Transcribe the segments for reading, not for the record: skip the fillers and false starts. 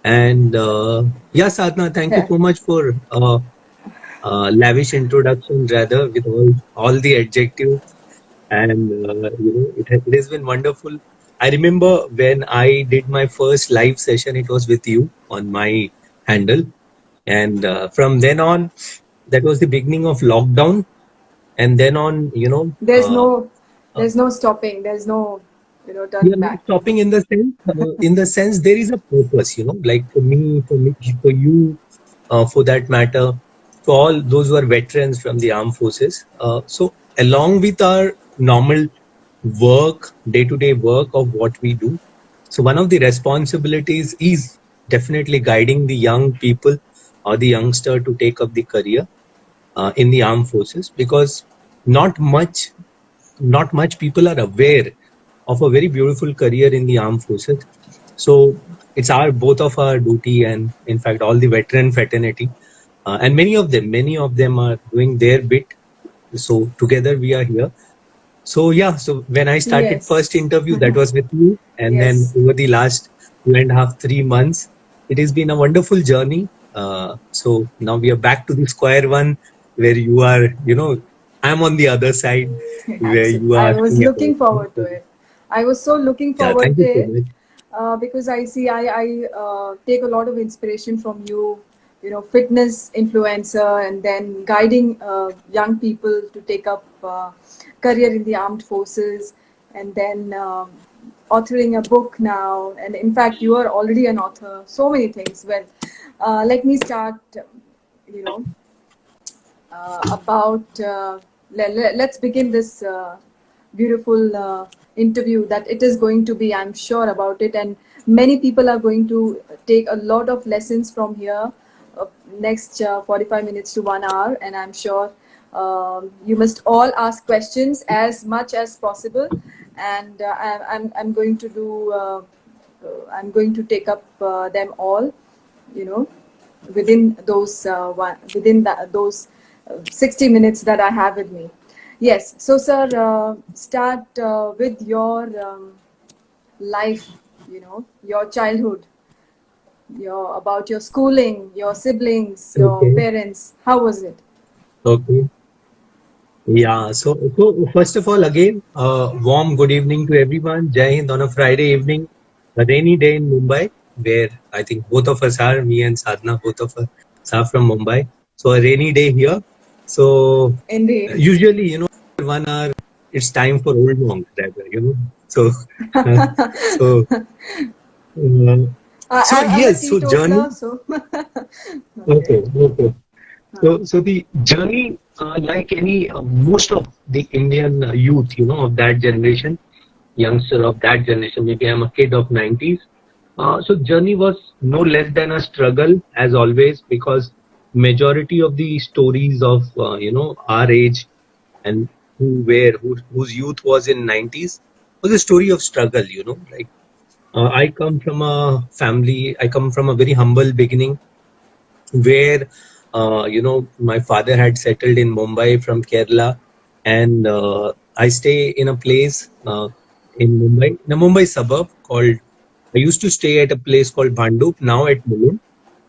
And yeah, Sadhna, thank you so much for lavish introduction, rather, with all the adjectives. And it has been wonderful. I remember when I did my first live session, it was with you on my handle. And from then on, that was the beginning of lockdown. And then on, There's no, there's no stopping. There's no, yeah, turning no back. stopping in the sense there is a purpose, like for me, for you, for that matter, for all those who are veterans from the armed forces. So along with our normal work, day-to-day work of what we do, so one of the responsibilities is definitely guiding the young people or the youngster to take up the career in the armed forces, because not much not much people are aware of a very beautiful career in the armed forces. So it's our both of our duty, and in fact all the veteran fraternity, and many of them are doing their bit. So together we are here. So yeah, so when I started first Yes. interview, that was with you, and then Yes. over the last 2.5 3 months, it has been a wonderful journey. So now we are back to the square one, where you are, I'm on the other side, where you Absolutely. are I was asking about looking me. forward to it. I was so looking Yeah, forward thank to you so it much. because I take a lot of inspiration from you, fitness influencer, and then guiding young people to take up career in the armed forces, and then authoring a book now. And in fact, you are already an author. So many things. Well, let me start. You know, about let's begin this beautiful interview that it is going to be. I'm sure about it, and many people are going to take a lot of lessons from here, uh, next 45 minutes to 1 hour. And I'm sure you must all ask questions as much as possible. And I'm going to do I'm going to take up them all, you know within those 60 minutes that I have with me. Yes. So, sir, start with your life. Your childhood, your about your schooling, your siblings, your Okay. parents. How was it? Okay. Yeah. So first of all, again, warm good evening to everyone. Jai Hind on a Friday evening, a rainy day in Mumbai, where I think both of us are, me and Sadhna, both of us are from Mumbai. So a rainy day here. So Indeed. usually, 1 hour, it's time for old monks, rather. So, uh, so, uh, so I'm a yes, so journey. teetotaler, so okay. Okay, okay. So the journey, like any most of the Indian youth, of that generation, youngster of that generation, maybe I'm a kid of 90s. So journey was no less than a struggle, as always, because majority of the stories of our age, and whose youth was in 90s, was a story of struggle. Like I come from a family, I come from a very humble beginning, where my father had settled in Mumbai from Kerala, and I stay in a place in Mumbai, in a Mumbai suburb called. I used to stay at a place called Bhandup, now at Mulund.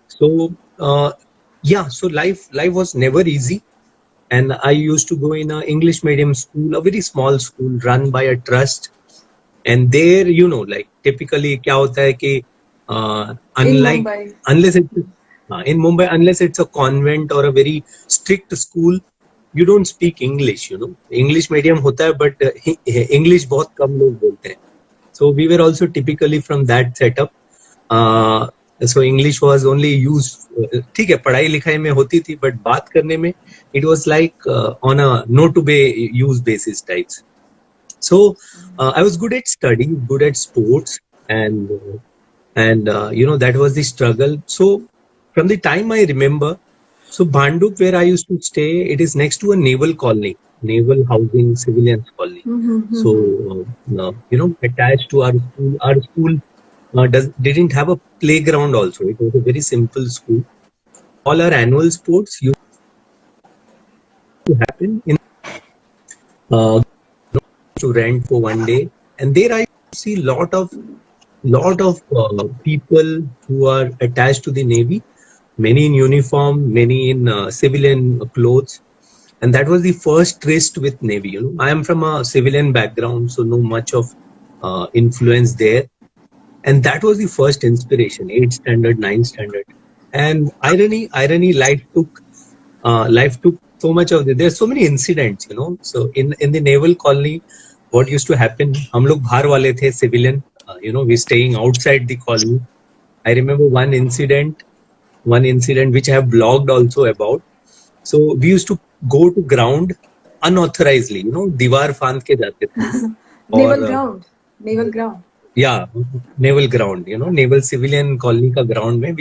So yeah, so life was never easy, and I used to go in a English medium school, a very small school run by a trust. And there, like typically क्या होता है कि In unlike Mumbai. unless it's in Mumbai, unless it's a convent or a very strict school, you don't speak English. English medium होता है, but English बहुत कम लोग बोलते हैं. So we were also typically from that setup. uh, so English was only used, ठीक है पढ़ाई लिखाई में होती थी, but बात करने में it was like on a no to be use basis types. So I was good at study, good at sports, and that was the struggle. So from the time I remember, so Bhandup, where I used to stay, it is next to a naval colony, naval housing civilians colony. So attached to our school. Our school didn't have a playground. Also, it was a very simple school. All our annual sports used to happen in uh, to rent for one day, and there I see lot of lot of people who are attached to the Navy, many in uniform, many in civilian clothes. And that was the first tryst with Navy. I am from a civilian background, so no much of influence there. And that was the first inspiration, 8th standard, 9th standard. And irony, life took so much of the, there's so many incidents, So in the naval colony, what used to happen, hum log bahar wale the, civilian, we staying outside the colony. I remember one incident which I have blogged also about. So we used to go to ground unauthorizedly, दीवार फांद के जाते थे. Naval ground. Yeah, naval ground, naval civilian colony का ground में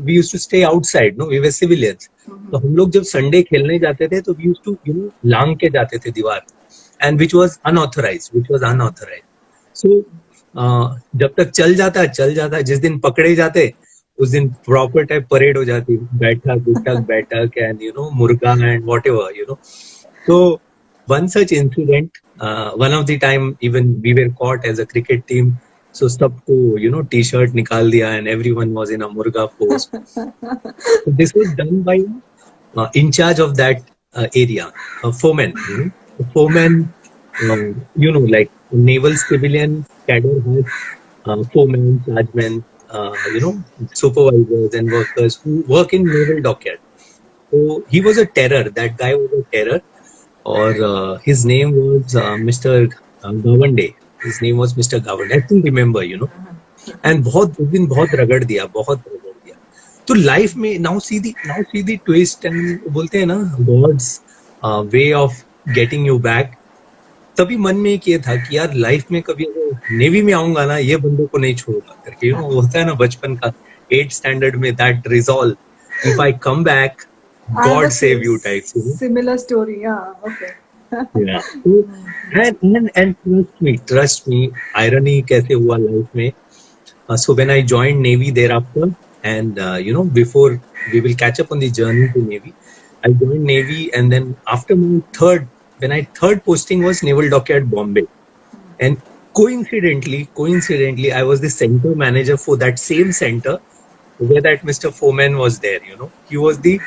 we used to stay outside, we were civilians. तो हम लोग जब संडे खेलने जाते थे तो we used to लांग के जाते थे दीवार, and which was unauthorized. So जब तक चल जाता जिस दिन पकड़े जाते उस दिन प्रॉपर टाइप परेड हो जाती, बैठक and मुर्गा and whatever, So one such incident, one of the time even we were caught as a cricket team. So सबको t-shirt निकाल दिया and everyone was in a murga pose. So this was done by in charge of that area, foreman. Foreman, like naval civilian cadre has foremen, chargemen, supervisors and workers who work in naval dockyard. So he was a terror. That guy was a terror. Or his name was Mr. Gawande. His name was Mr. Gawande. I still remember, And उस दिन बहुत रगड़ दिया. तो life में now see the twist, and बोलते हैं ना, God's way of getting you back. तभी मन में एक ये था कि यार लाइफ में कभी नेवी में आऊंगा ना, ये बंदों को नहीं छोड़ूंगा करके, होता है ना बचपन का 8th standard में that resolve, if I come back, God save you type. Similar story, yeah. Okay. Yeah. And trust me, irony कैसे हुआ life में. So when I joined Navy thereafter, and before we will catch up on the journey to Navy, I joined Navy, and then after my third posting was Naval Dockyard Bombay, and coincidentally, I was the center manager for that same center where that Mr. Foreman was there. He was the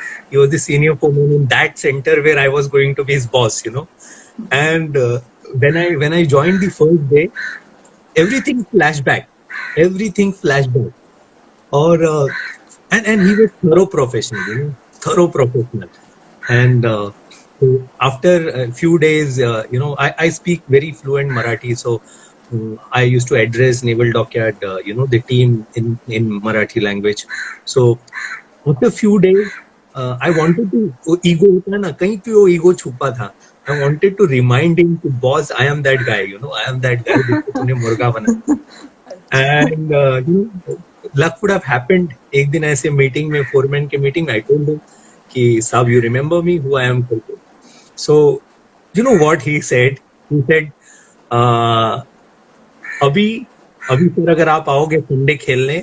senior foreman in that center where I was going to be his boss. And when I joined the first day, everything flashback. Or and he was thorough professional. And so after a few days, I speak very fluent Marathi, so I used to address Naval Dockyard, the team in Marathi language. So after a few days, I wanted to ego होता है ना, कहीं पे वो ego छुपा था. I wanted to remind him to boss, I am that guy, I am that guy जिसको तूने मुर्गा बना. And luck would have happened. एक दिन ऐसे मीटिंग में, फोरमैन के मीटिंग में, I told him कि साहब, you remember me, who I am करके. So you know what he said? He said, अभी फिर अगर आप आओगे संडे खेलने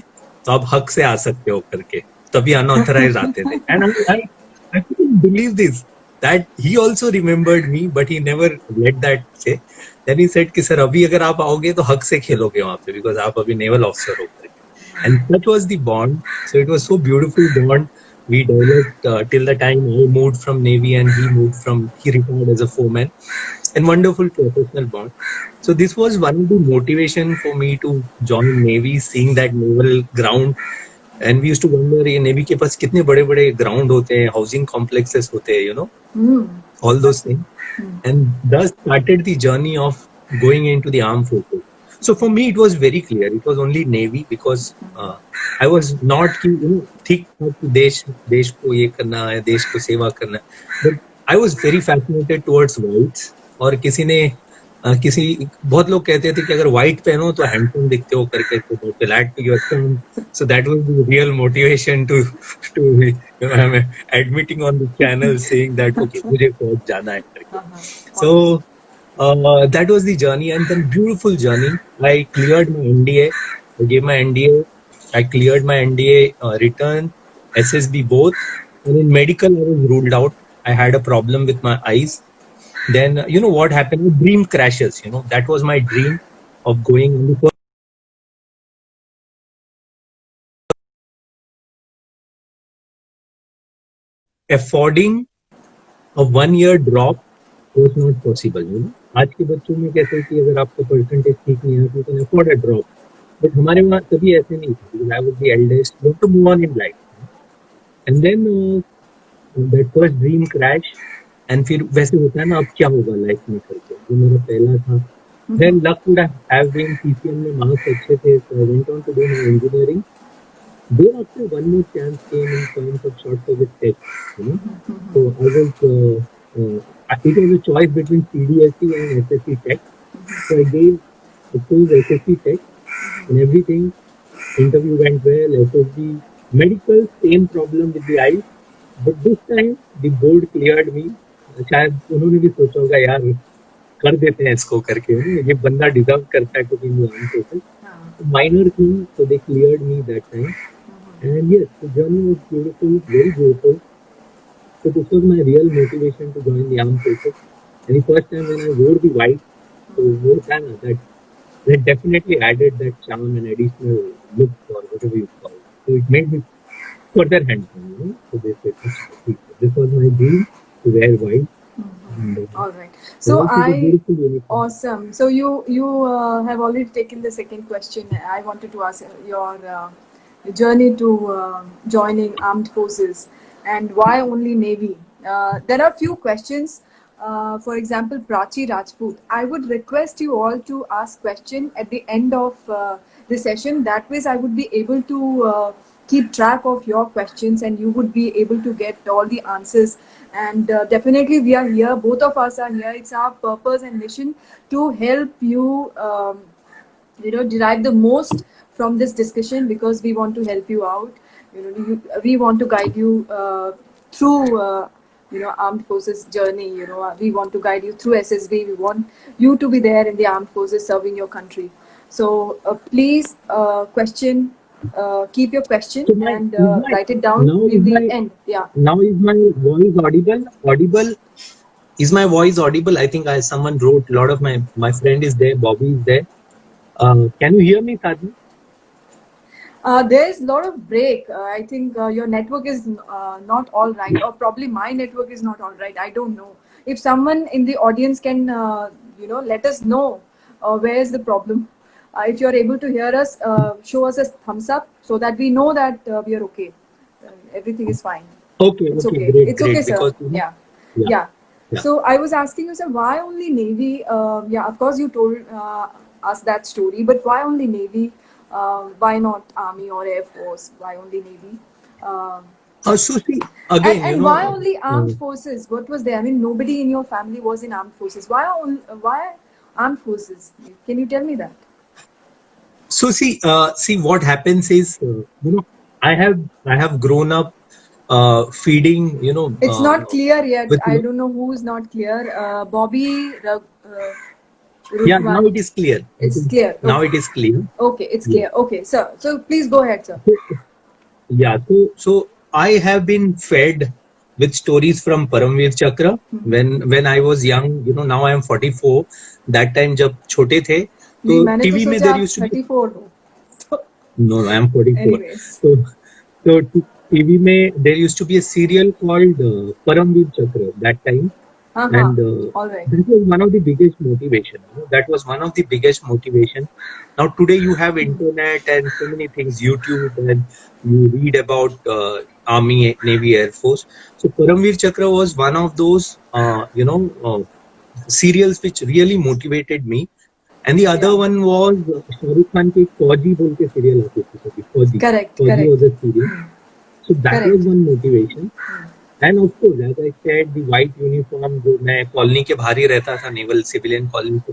तो आप हक से आ सकते हो करके, तभी अनऑथराइज्ड आते थे. And I couldn't believe this, that he also remembered me, but he never let that say. Then he said कि सर अभी अगर आप आओगे तो हक से खेलोगे वहाँ पे, because आप अभी नेवल ऑफिसर हो करके. And that was the bond. So it was so beautiful bond we developed till the time I moved from Navy and he retired as a foreman, and wonderful professional bond. So this was one of the motivation for me to join Navy, seeing that naval ground. And we used to wonder, ये Navy के पास कितने बड़े-बड़े ground होते हैं, housing complexes होते हैं, all those things. And thus started the journey of going into the armed forces. So for me, it was very clear. It was only Navy, because I was not ठीक देश को ये करना है, देश को सेवा करना है. But I was very fascinated towards whites. और बहुत लोग कहते थे कि अगर white पहनो तो handsome दिखते हो करके, तो glad to your son. So that was the real motivation to I'm admitting on the channel, saying that okay, मुझे फौज जाना है करके. So that was the journey, and then beautiful journey. I cleared my NDA. I gave my NDA. I cleared my NDA, return, SSB both. And in medical, I was ruled out. I had a problem with my eyes. Then, what happened? Dream crashes. That was my dream of going on the affording a 1 year drop was not possible. You know, आज के बच्चों में कैसे कि अगर आपका percentage ठीक नहीं है, you can afford a drop. But हमारे वहाँ कभी ऐसे नहीं था. Because I was the eldest, you have to move on in life. And then that first dream crash. And फिर वैसे होता है ना, अब क्या होगा लाइफ में करके, जो मेरा पहला था. Then luck would have been PCM में मार्क्स अच्छे थे, so I went on to do my engineering. Then after one more chance came in terms of short service tech, you know. So I was, it was a choice between CDSE and SSC Tech. So I gave the full SSC Tech and everything. Interview went well, SSC, medical, same problem with the eyes. But this time the board cleared me. शायद उन्होंने भी सोचा होगा यार कर देते हैं इसको करके, ये बंदा डिजर्व करता है to be in the armed forces. Minor thing, so they cleared me that time. And yes, the journey was beautiful, very beautiful. So this was my real motivation to join the armed forces. And the first time when I wore the white, so that definitely added that charm and additional look or whatever you call it. So it made me further handsome, you know. So this was my dream to wear white. All right. So awesome. So you have already taken the second question. I wanted to ask your journey to joining armed forces and why only Navy. There are few questions. For example, Prachi Rajput. I would request you all to ask question at the end of the session. That way, I would be able to keep track of your questions and you would be able to get all the answers. And definitely we are here, both of us are here. It's our purpose and mission to help you, derive the most from this discussion, because we want to help you out. We want to guide you through, armed forces journey. We want to guide you through SSB. We want you to be there in the armed forces serving your country. So please question. Keep your question and write it down in the end. Yeah. Now is my voice audible? Is my voice audible? I think someone wrote. A lot of my friend is there. Bobby is there. Can you hear me, Sadhvi? There is a lot of break. I think your network is not all right, or probably my network is not all right. I don't know. If someone in the audience can, let us know where is the problem. If you're able to hear us, show us a thumbs up so that we know that we are okay. Everything is fine. Okay. It's okay. Great, it's okay, sir. Because, Yeah. So I was asking you, sir, why only Navy? Of course you told us that story, but why only Navy? Why not Army or Air Force? Why only Navy? So see, again, and why only armed forces? What was there? I mean, nobody in your family was in armed forces. Why armed forces? Can you tell me that? So see, what happens is, I have grown up feeding, It's not clear yet. I don't know who is not clear. Bobby. Yeah, now it is clear. It's clear. Okay. Now it is clear. Okay, it's clear. Okay, sir. So please go ahead, sir. Yeah. So I have been fed with stories from Paramveer Chakra when I was young. Now I am 44. That time, जब छोटे थे, तो TV में there used to be 34. No, I am 44. Anyways. So TV में there used to be a serial called Paramveer Chakra that time. And all right. That was one of the biggest motivation. That was one of the biggest motivation. Now today you have internet and so many things, YouTube, and you read about Army, Navy, Air Force. So Paramveer Chakra was one of those, serials which really motivated me. And the other one was Shahrukh Khan ki Fauji बोल के serial आती थी. Fauji. Correct. Fauji was a serial. So that was one motivation. And of course, as I said, the white uniform, जो मैं colony के बाहर ही रहता था, naval civilian कॉलोनी से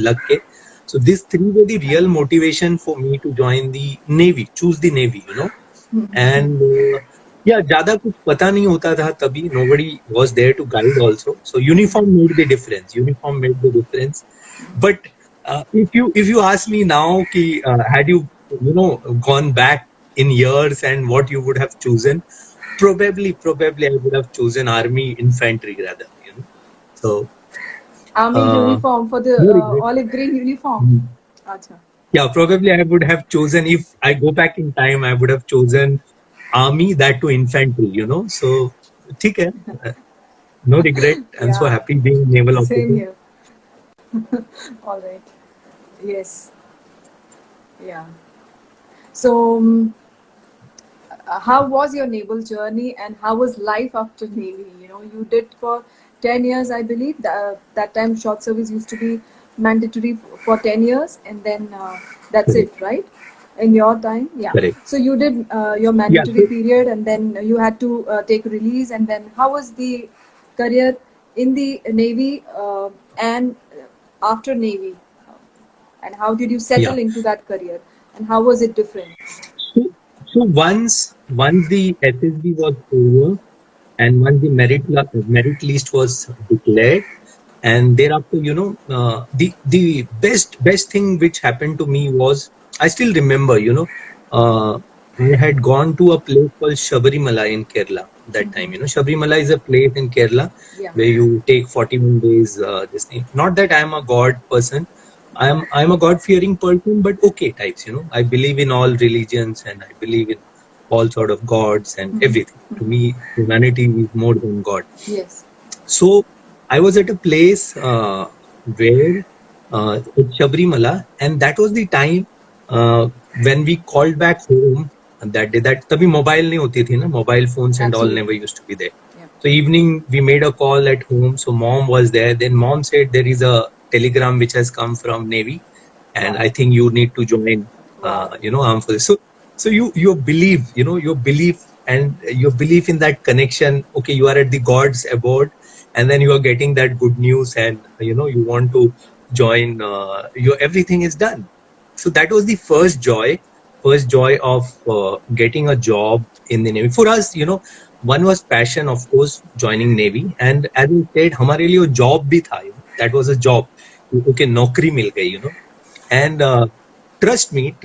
लग के. So these three were the real motivation for me to join the Navy, choose the Navy, And ज़्यादा कुछ पता नहीं होता था तभी. Nobody was there to guide also. So uniform made the difference. But if you ask me now, had you gone back in years and what you would have chosen, probably I would have chosen Army infantry rather. So Army uniform for the olive green uniform. Yeah, probably I would have chosen, if I go back in time, I would have chosen Army, that to infantry. So ठीक है. No regret. I'm so Yeah, happy being naval same officer. here. All right. Yes. Yeah. So, how was your naval journey and how was life after Navy? You know, you did for 10 years, I believe. That time, short service used to be mandatory for 10 years, and then that's it, Correct. right? In your time, yeah. Correct. So, you did your Yeah. mandatory period, and then you had to take release. And then, how was the career in the Navy and after Navy? And how did you Yeah. settle into that career? And how was it different? So, so once the SSB was over and once the merit list was declared, and thereafter, the best thing which happened to me was, I still remember, I had gone to a place called Shabarimala in Kerala that time. Shabarimala is a place in Kerala Yeah. where you take 41 days. This thing. Not that I am a God person. I'm a God fearing person, but okay types. I believe in all religions and I believe in all sort of gods and everything. To me, humanity is more than God. Yes. So I was at a place where at Shabrimala, and that was the time when we called back home that day. That तभी mobile नहीं होती थी ना, mobile phones and all never Absolutely. used to be there. Yeah. So evening we made a call at home. So mom was there. Then mom said there is a telegram which has come from Navy, and Wow. I think you need to join. Wow. Armed forces. So your belief, your belief and your belief in that connection. Okay, you are at the God's abode, and then you are getting that good news, and you want to join. Your everything is done. So that was the first joy of getting a job in the Navy. For us, one was passion, of course, joining Navy, and as I said, हमारे लिए वो job भी था. That was a job. Okay, नौकरी मिल गई. And trust me,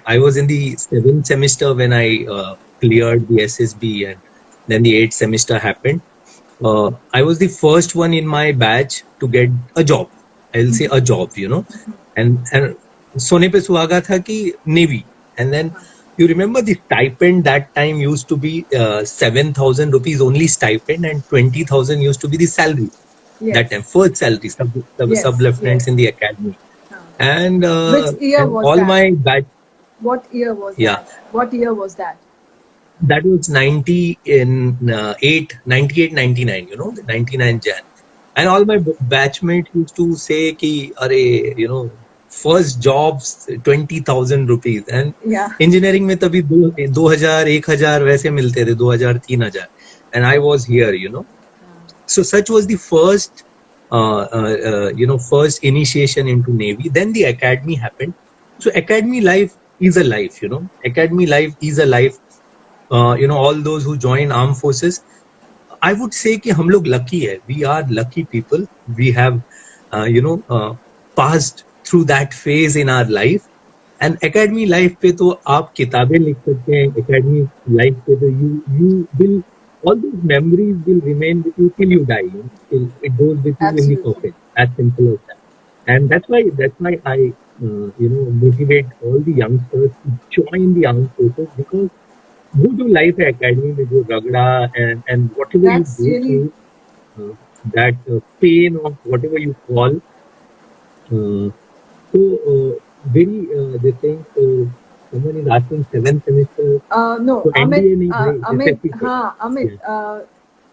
I was in the 7th semester when I cleared the SSB, and then the 8th semester happened. I was the first one in my batch to get a job. I'll say a job, and सोने पे सुहागा था कि Navy. And then you remember the stipend that time used to be 7,000 rupees only stipend, and 20,000 used to be the salary. That time, Yes. first salary, Yes. sub-lieutenants Yes. in the academy. And Which year was all that? my batch, What year was yeah, that? What year was that? that was 98, 99, the 99 Jan. Yes. And all my batchmates used to say ki, Are, first jobs, 20,000 rupees. And Yeah. engineering में तभी 2,000, 1,000 वैसे मिलते थे, 2,000, 3,000. And I was here. So such was the first, first initiation into Navy. Then the academy happened. So academy life is a life. Academy life is a life. All those who join armed forces, I would say कि हम लोग lucky है. We are lucky people. We have, passed through that phase in our life. And academy life पे तो आप किताबें लिख सकते हैं. Academy life पे तो you will, all those memories will remain with you till you die. It goes with you in the Absolutely. coffin. As simple as that. And that's why I motivate all the youngsters to join the armed forces, because वो जो life है academy में जो रगड़ा and whatever you That's go really through, that pain of whatever you call, so very the thing. So someone is asking 7th semester. no, So Amit. NDA नहीं भाई, Amit. SSC पे. Amit.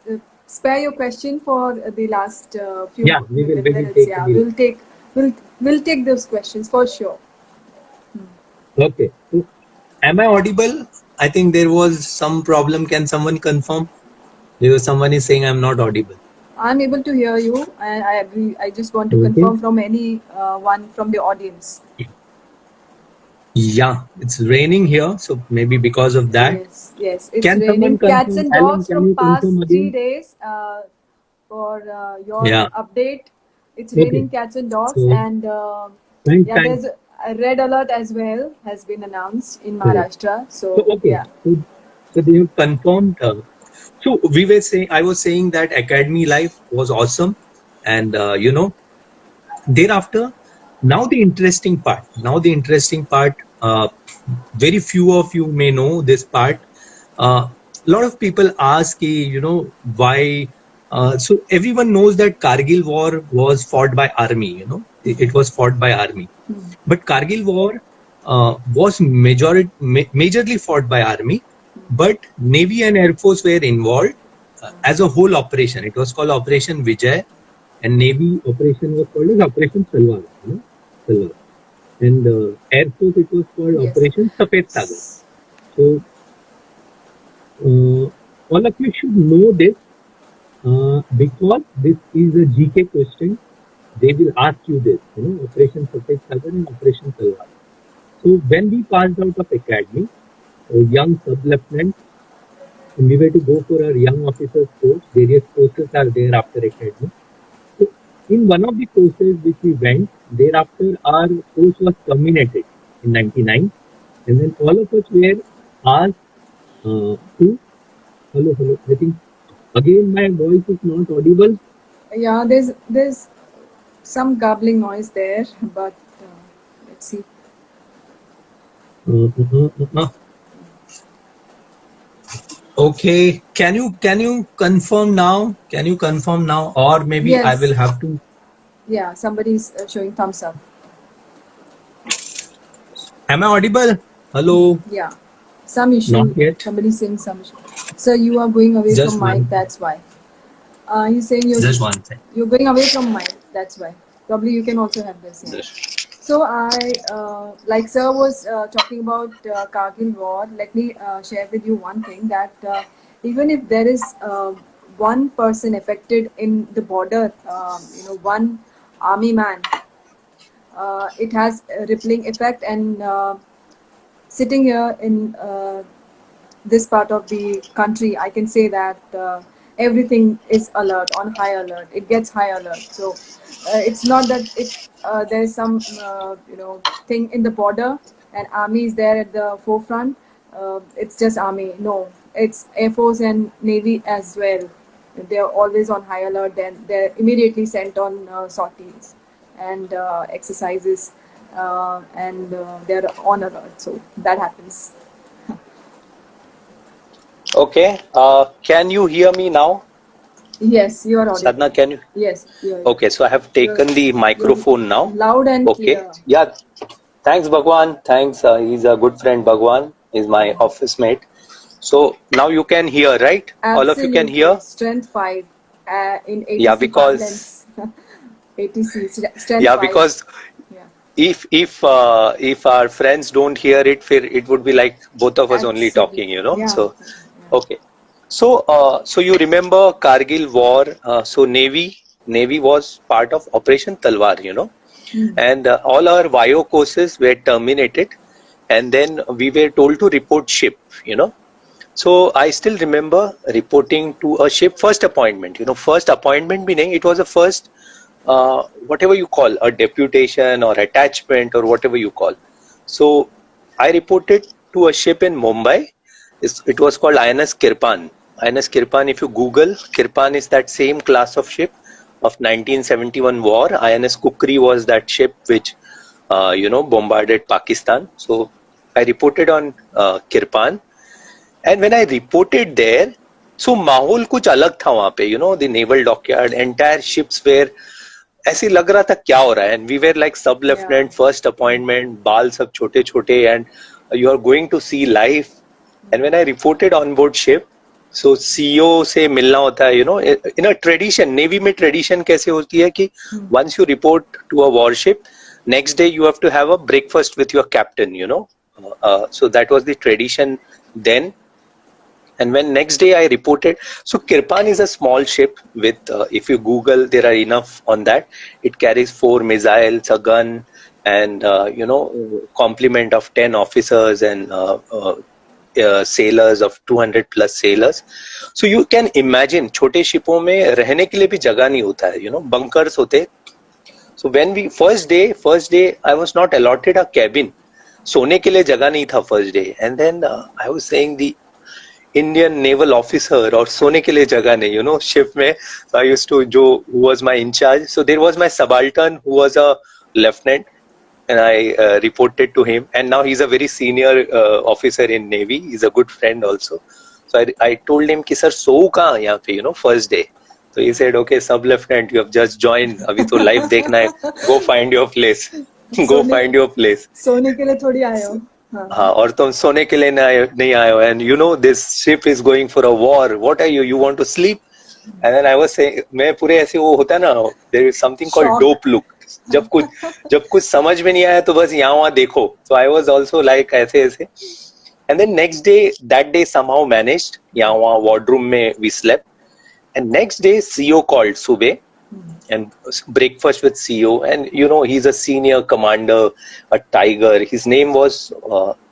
Yeah. Spare your question for the last few Yeah, we will minutes. take Yeah, the. we'll take those questions for sure. Okay. So, am I audible? I think there was some problem. Can someone confirm? Because someone is saying I'm not audible. I'm able to hear you, and I agree. I just want to Okay. confirm from any one from the audience. Yeah, it's raining here, so maybe because of that. Yes, it's Can raining someone cats confirm? and Alan, dogs can from you past confirm 3 again? days. For your Yeah. update, it's Okay. raining cats and dogs, So, and thanks. there's a red alert as well has been announced in Correct. Maharashtra. So Okay. yeah, So they have confirmed. So I was saying that academy life was awesome, and thereafter, now the interesting part. Very few of you may know this part. lot of people ask, why. So everyone knows that Kargil war was fought by army. It was fought by army, but Kargil war was majorly fought by army, but Navy and Air Force were involved as a whole operation. It was called Operation Vijay, and Navy operation was called as Operation Talwar. Talwar. And Air Force, it was called Yes. Operation Safed Sagar. So all of you should know this because this is a GK question. They will ask you this, Operation Safed Sagar and Operation Talwar. So when we passed out of academy, a young sub-lieutenant, and we were to go for our young officers course. Various courses are there after academy. So in one of the courses which we went, thereafter our course was terminated in 99, and then all of us were asked to hello. I think again my voice is not audible. Yeah, there's some garbling noise there, but let's see. Okay, can you confirm now? Can you confirm now, or maybe Yes. I will have to? Yeah, somebody's showing thumbs up. Am I audible? Hello. Yeah, some issue. Not yet. Somebody's saying some issue. So you are going away Just from mic. one. That's why. He's saying Just one thing. you're going away from mic. That's why. Probably you can also have this. Yeah. So like sir was talking about Kargil war. Let me share with you one thing that even if there is one person affected in the border, one army man, it has a rippling effect. And sitting here in this part of the country, I can say that everything is alert, on high alert. It gets high alert. So it's not that if there is some thing in the border and army is there at the forefront, it's just army. No, it's Air Force and Navy as well. They're always on high alert. Then they're immediately sent on sorties and exercises, and they're on alert. So that happens. Okay. Can you hear me now? Yes, you are audible. Sadhna, can you? Yes, you are. Okay, so I have taken the microphone now. Loud and Okay. clear. Yeah. Thanks, Bhagwan. Thanks. He's a good friend, Bhagwan. He's my office mate. So now you can hear, right? All of you can hear? Strength 5 in ATC Yeah, because ATC strength yeah, 5. because Yeah. if our friends don't hear it, it would be like both of us only talking, Yeah. So okay. So you remember Kargil war? So Navy was part of Operation Talwar, and all our VIO courses were terminated, and then we were told to report ship, So I still remember reporting to a ship, first appointment. First appointment meaning it was a first, whatever you call, a deputation or attachment or whatever you call. So I reported to a ship in Mumbai. It was called INS Kirpan. INS Kirpan, if you Google, Kirpan is that same class of ship of 1971 war. INS Kukri was that ship which, bombarded Pakistan. So I reported on Kirpan. And when I reported there, so माहौल कुछ अलग था वहाँ पे, the naval dockyard, entire ships were, ऐसे लग रहा था क्या हो रहा है, and we were like sub lieutenant, first appointment, बाल सब छोटे छोटे, and you are going to see life. And when I reported on board ship, so CEO से मिलना होता है, in a tradition, Navy में tradition कैसे होती है कि once you report to a warship, next day you have to have a breakfast with your captain, so that was the tradition then. And when next day I reported, so Kirpan is a small ship with, if you Google, there are enough on that. It carries 4 missiles, a gun, and complement of 10 officers and sailors of 200 plus sailors. So you can imagine, छोटे शिपों में रहने के लिए भी जगह नहीं होता है, bunkers होते. So when we first day, I was not allotted a cabin. सोने के लिए जगह नहीं था first day, and then I was saying the Indian naval officer or सोने के लिए जगह नहीं, ship में. So I used to who was my in charge. So there was my subaltern who was a lieutenant, and I reported to him. And now he's a very senior officer in Navy. He's a good friend also. So I told him कि sir सो कहाँ यहाँ पे, you know, first day. So he said, okay, sub lieutenant, you have just joined. अभी तो live देखना है. Go find your place. Go find your place. सोने के लिए थोड़ी आए हो. हाँ, और तुम सोने के लिए नहीं आए हो. And you know this ship is going for a war. What are you? You want to sleep? And then I was saying, मैं पूरे ऐसे वो होता है ना, there is something called Shock. dope look. जब कुछ समझ में नहीं आया तो बस यहाँ वहाँ देखो. So I was also like ऐसे. And then next day, that day somehow managed. यहाँ वहाँ wardroom में we slept. And next day CEO called सुबह and breakfast with CEO. And you know, he's a senior commander, a tiger. His name was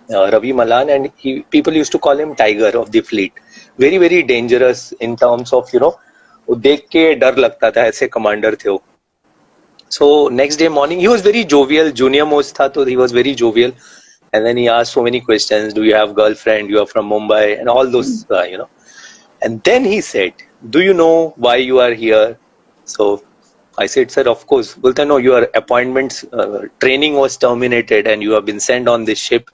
Ravi Malan, and people used to call him Tiger of the Fleet. Very, very dangerous in terms of, you know, वो देख के डर लगता था, ऐसे commander थे वो. So next day morning, he was very jovial. Junior most था, तो he was very jovial. And then he asked so many questions. Do you have girlfriend? You are from Mumbai, and all those, you know. And then he said, do you know why you are here? So I said, sir, of course. Bolta, no, your appointments, training was terminated and you have been sent on this ship.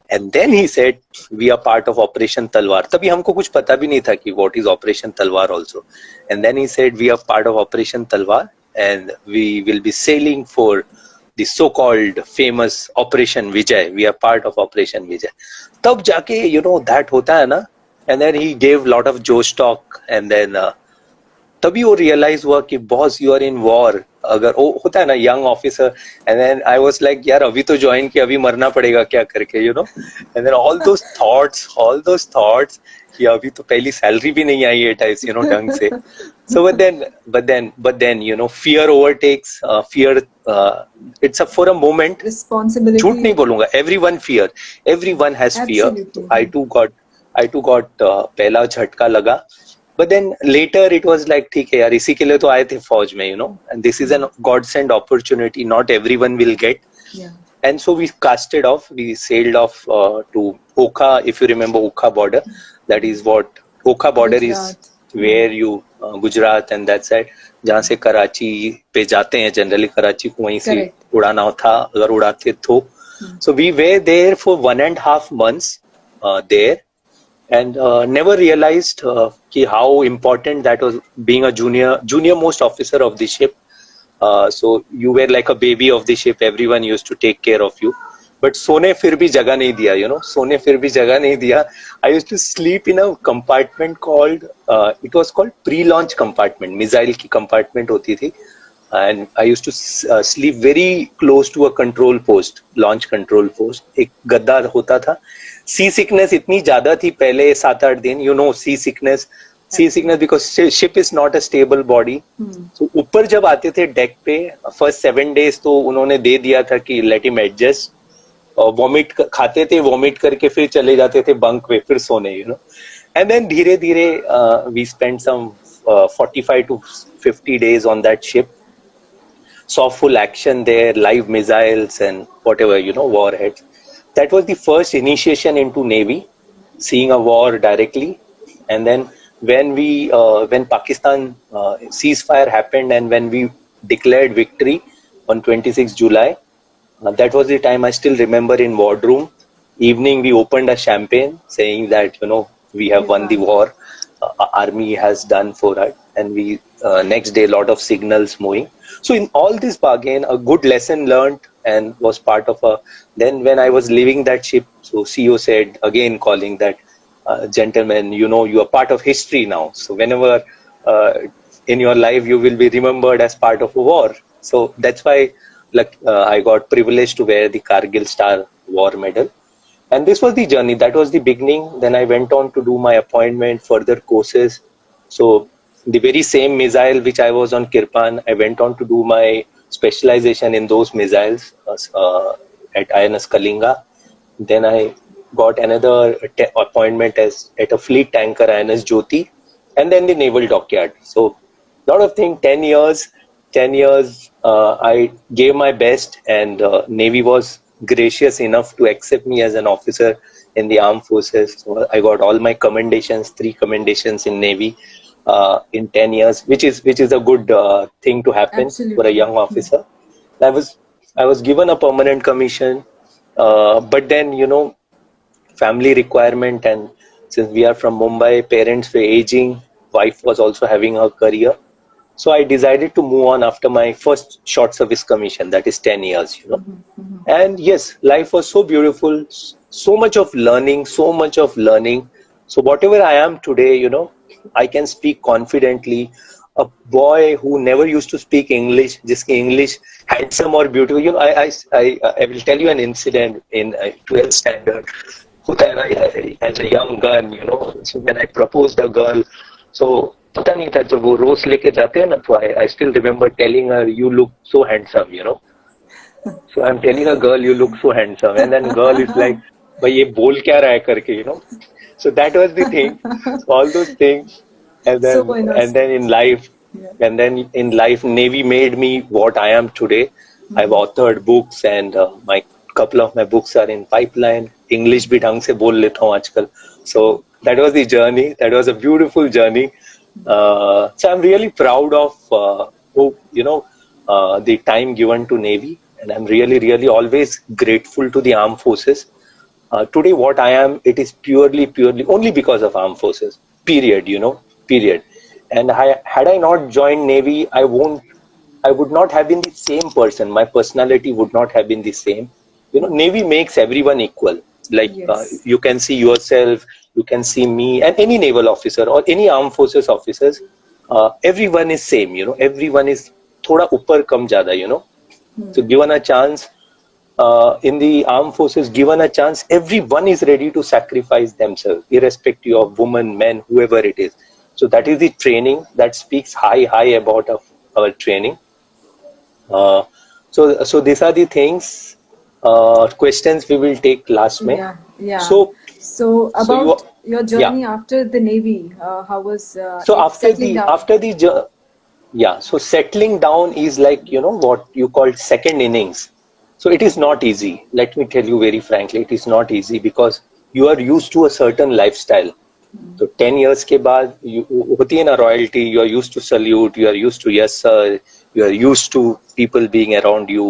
And then he said, we are part of Operation Talwar. तभी हमको कुछ पता भी नहीं था कि what is Operation Talwar also. And then he said, we are part of Operation Talwar and we will be sailing for the so-called famous Operation Vijay. We are part of Operation Vijay. तब जाके, you know, that होता है ना. And then he gave lot of Josh talk. And then तभी वो realize हुआ कि boss, you are in war. अगर वो होता है ना young officer. And then I was like, यार अभी तो join किया, अभी मरना पड़ेगा क्या करके, you know. And then all those thoughts कि अभी तो पहली salary भी नहीं आई है टाइप, you know, ढंग से. So but then you know, fear overtakes. Fear it's for a moment. Responsibility. झूठ नहीं बोलूंगा. Everyone has fear. Absolutely. I too got पहला झटका लगा. But then later it was like, ठीक है यार, इसी के लिए तो आए थे फौज में, you know. And this is a godsend opportunity. Not everyone will get. Yeah. And so we casted off. We sailed off to Okha. If you remember Okha border, that is what Okha border Gujarat. is, where you Gujarat and that side, जहाँ से कराची पे जाते हैं generally. Karachi को वहीं से Correct. उड़ाना था अगर उड़ाते तो. So we were there for 1.5 months there. And never realized how important that was, being a junior most officer of the ship. So you were like a baby of the ship. Everyone used to take care of you. But सोने फिर भी जगह नहीं दिया, you know. सोने फिर भी जगह नहीं दिया. I used to sleep in a compartment called, it was called pre-launch compartment. Missile की compartment होती थी. And I used to sleep very close to a control post, launch control post. एक गद्दा होता था. Sea sickness इतनी ज्यादा थी पहले 7-8 दिन, you know, sea sickness because ship is not a stable body. So ऊपर जब आते थे deck पे, first 7 days तो उन्होंने दे दिया था कि let him adjust. वॉमिट खाते थे, वॉमिट करके फिर चले जाते थे बंक पे, फिर सोने, you know. And then धीरे धीरे we spent some 45 to 50 days on that ship. Saw full action there, live missiles and whatever, you know, warheads. That was the first initiation into Navy, seeing a war directly. And then when Pakistan ceasefire happened and when we declared victory on 26 July, that was the time I still remember in wardroom. Evening we opened a champagne saying that, you know, we have won the war. Army has done for us. And we next day, a lot of signals moving. So in all this bargain, a good lesson learned and was part of a. Then when I was leaving that ship, so CEO said again, calling that, gentlemen, you know, you are part of history now. So whenever in your life you will be remembered as part of a war. So that's why I got privileged to wear the Kargil Star War Medal. And this was the journey. That was the beginning. Then I went on to do my appointment, further courses. So the very same missile which I was on Kirpan, I went on to do my specialization in those missiles at INS Kalinga. Then I got another appointment at a fleet tanker, INS Jyoti, and then the naval dockyard. So a lot of things, 10 years, I gave my best, and Navy was gracious enough to accept me as an officer in the armed forces. So I got all my commendations, 3 commendations in Navy in 10 years, which is a good thing to happen. Absolutely. For a young officer. I was given a permanent commission, but then, you know, family requirement and since we are from Mumbai, parents were aging, wife was also having her career. So I decided to move on after my first short service commission, that is 10 years, you know. And yes, life was so beautiful, so much of learning, so much of learning. So whatever I am today, you know, I can speak confidently. A boy who never used to speak English, just English, handsome or beautiful. You know, I will tell you an incident in 12th standard. As a young gun, you know, so when I proposed a girl, so पता नहीं था जब वो रोज लेके जाते हैं ना, तो I still remember telling her, you look so handsome, you know. So I'm telling a girl, you look so handsome, and then girl is like, भाई ये बोल क्या रहा है करके, you know. So that was the thing, all those things, and So then in life, and then in life, Navy made me what I am today. I've authored books, and my couple of my books are in pipeline. English भी ढंग से बोल लेता हूँ आजकल. So that was the journey. That was a beautiful journey. So I'm really proud of the time given to Navy, and I'm really always grateful to the armed forces. Today what I am, it is purely only because of armed forces, period, you know, period. And had I not joined Navy, I would not have been the same person. My personality would not have been the same. You know, Navy makes everyone equal. Like Yes. you can see yourself, you can see me, and any naval officer or any armed forces officers, everyone is same, you know, everyone is thoda upar kam jada, you know. So given a chance, in the armed forces, given a chance, everyone is ready to sacrifice themselves, irrespective of women, men, whoever it is. So that is the training that speaks high about our training. So these are the things, questions we will take last May. Yeah. So So you about are- your journey after the Navy, how was so it after settling the down? so settling down is like, you know, what you call second innings. So it is not easy. Let me tell you very frankly, it is not easy because you are used to a certain lifestyle. So 10 years के बाद होती है ना royalty, you are used to salute, you are used to yes sir, you are used to people being around you,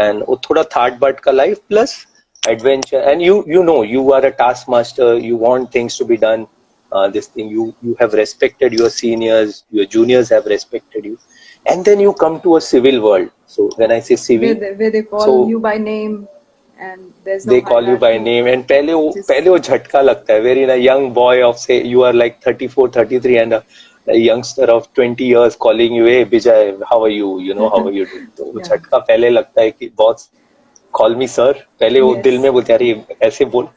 and वो थोड़ा that बाट का life plus adventure, and you know you are a taskmaster, you want things to be done. This thing, you have respected your seniors, your juniors have respected you, and then you come to a civil world. So when I say civil, Where they call so you by name and there's no they call you by hierarchy. name, and Just पहले वो झटका लगता है, wherein a young boy of say you are like 34 33 and a youngster of 20 years calling you, hey Vijay, how are you, you know, how are you doing. तो वो झटका पहले लगता है कि boss call me sir, पहले वो दिल में बोलते अरे ऐसे बोल.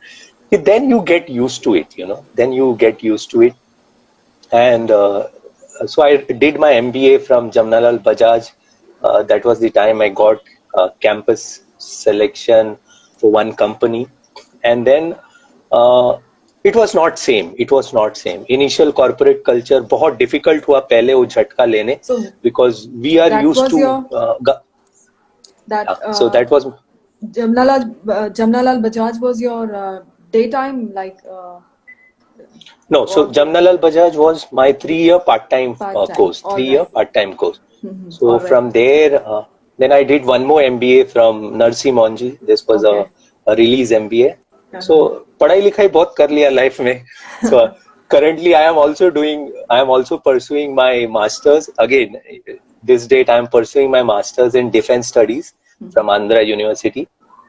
Then you get used to it, you know, then you get used to it. And so I did my MBA from Jamnalal Bajaj. That was the time I got campus selection for one company, and then it was not same. It was not same. Initial corporate culture बहुत difficult हुआ पहले वो झटका लेने, So because we are that used was to your that so that was Jamnalal Bajaj was your daytime like no. So Jamnalal Bajaj was my 3-year part-time part-time. course, All 3-year right. part-time course. So All right. from there, then I did one more MBA from Narsi Monji. This was Okay. a release MBA. So पढ़ाई लिखाई बहुत कर लिया life में. So currently I am also pursuing my masters. Again, this date I am pursuing my masters in defense studies from Andhra University.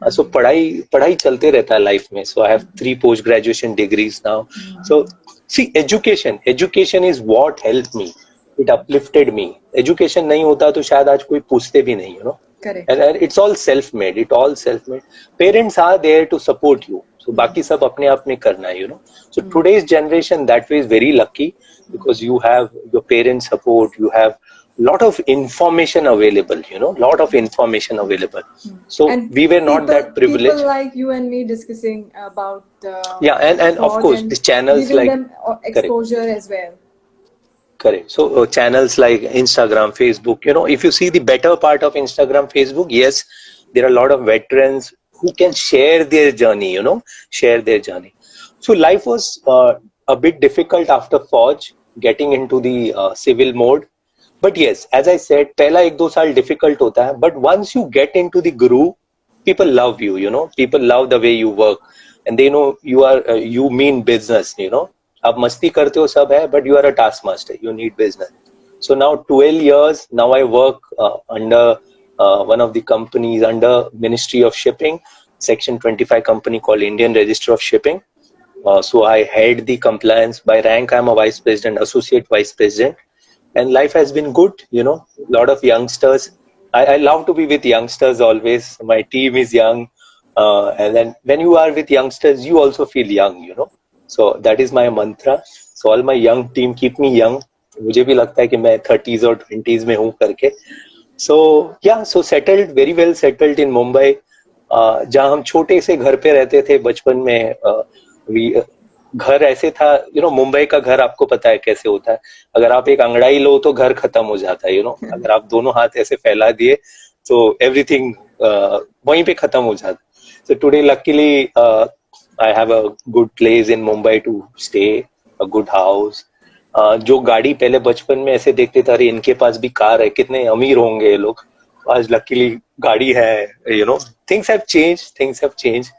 So पढ़ाई चलते रहता है life में. So I have 3 post graduation degrees now. So see, education is what helped me. It uplifted me. Education नहीं होता तो शायद आज कोई पूछते भी नहीं, you know. Correct. And it's all self-made. Parents are there to support you. So बाकी सब अपने आप में करना है, you know. So today's generation that way is very lucky because you have your parents' support. You have lot of information available, you know, lot of information available. So And we were not that privileged. People like you and me discussing about Yeah, and of frauds course and the channels giving like them exposure as well. Correct. So channels like Instagram, Facebook, you know, if you see the better part of Instagram, Facebook, yes, there are a lot of veterans who can share their journey, you know, share their journey. So life was a bit difficult after Forge, getting into the civil mode. But yes, as I said, पहला 1-2 साल difficult होता है, but once you get into the groove, people love you, you know, people love the way you work. and they know you mean business, you know. आप मस्ती करते हो सब है, but you are a taskmaster, you need business. So now 12 years, now I work under one of the companies under Ministry of Shipping, Section 25 company called Indian Register of Shipping. So I head the compliance. By rank, I'm a vice president, associate vice president. And life has been good, you know, a lot of youngsters. I love to be with youngsters always. My team is young. And then when you are with youngsters, you also feel young, you know. So that is my mantra. So all my young team keep me young. मुझे भी लगता है कि मैं 30s और 20s में हूँ करके. So yeah, so settled, very well settled in Mumbai. जहाँ हम छोटे से घर पे रहते थे बचपन में, घर ऐसे था, यू नो, मुंबई का घर आपको पता है कैसे होता है. अगर आप एक अंगड़ाई लो तो घर खत्म हो जाता है, यू नो. अगर आप दोनों हाथ ऐसे फैला दिए तो एवरीथिंग वहीं पे खत्म हो जाता है. So today luckily I have a good place in Mumbai to stay, a good house. जो गाड़ी पहले बचपन में ऐसे देखते थे, अरे इनके पास भी कार है, कितने अमीर होंगे ये लोग, आज लकीली गाड़ी है, you know. Things have changed.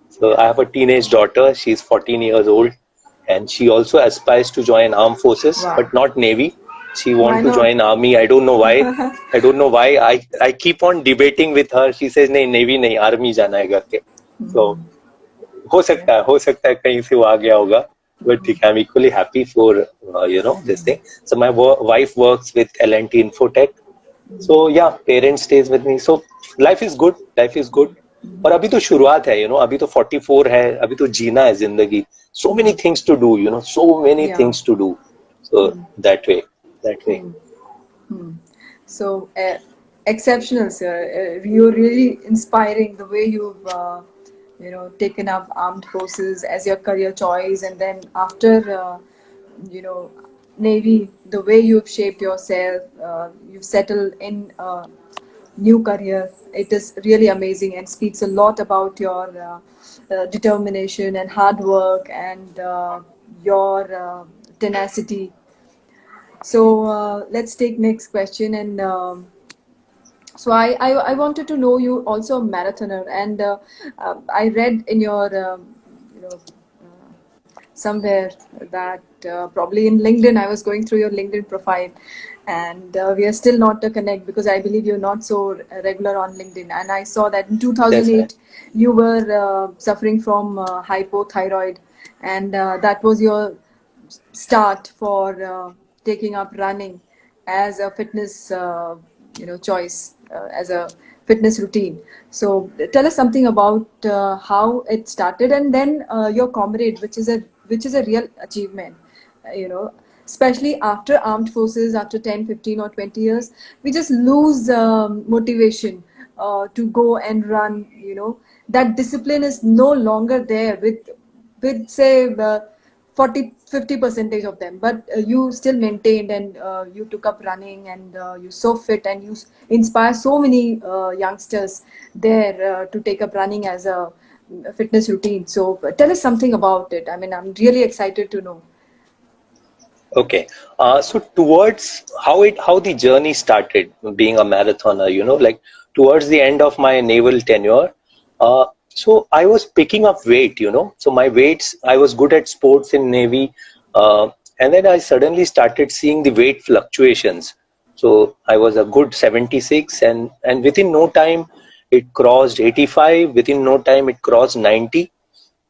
So I have a teenage daughter. She's 14 years old, and she also aspires to join armed forces, Wow. but not Navy. She Why wants to not? join army. I don't know why. I keep on debating with her. She says नहीं, Navy नहीं, army जाना है करके. So हो सकता है कहीं से वो आ गया होगा. But I'm equally happy for you know, this thing. So my wife works with L&T Infotech. So yeah, parents stays with me. So life is good. और अभी तो शुरुआत है, you know. अभी तो 44 है, अभी तो जीना है जिंदगी. So many things to do, you know. So many things to do. So that way. So exceptional, sir. You're really inspiring the way you've you know, taken up armed forces as your career choice, and then after you know, Navy, the way you've shaped yourself, you've settled in a new career. It is really amazing and speaks a lot about your determination and hard work and your tenacity. So let's take next question. And so I wanted to know, you also a marathoner, and I read in your you know, somewhere that probably in LinkedIn, I was going through your LinkedIn profile, and we are still not to connect because I believe you're not so regular on LinkedIn. And I saw that in 2008 you were suffering from hypothyroid, and that was your start for taking up running as a fitness you know, choice, as a fitness routine. So tell us something about how it started, and then your comrade, which is a real achievement, you know, especially after armed forces, after 10, 15 or 20 years, we just lose motivation to go and run, you know. That discipline is no longer there with say 40-50% of them, but you still maintained, and you took up running, and you're so fit, and you inspire so many youngsters there to take up running as a fitness routine. So tell us something about it. I mean, I'm really excited to know. Okay, so towards how the journey started being a marathoner, you know, like towards the end of my naval tenure, so I was picking up weight, you know. So my weights, I was good at sports in Navy, and then I suddenly started seeing the weight fluctuations. So I was a good 76, and within no time it crossed 85. Within no time it crossed 90.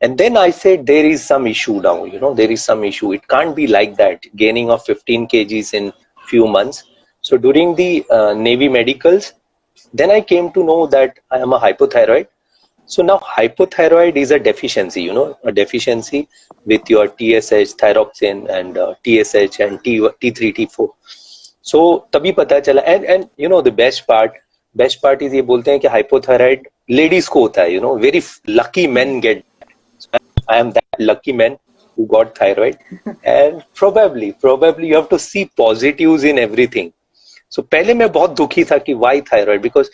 And then I said, there is some issue now, you know, there is some issue. It can't be like that, gaining of 15 kgs in few months. So during the Navy medicals, then I came to know that I am a hypothyroid. So now hypothyroid is a deficiency, you know, a deficiency with your TSH, thyroxine, and TSH and T3, T4. So तभी पता चला, and you know, the best part is ये बोलते हैं कि hypothyroid ladies को होता है, you know, very lucky men get. I am that lucky man who got thyroid, and probably you have to see positives in everything. So पहले मैं बहुत दुखी था कि why thyroid, because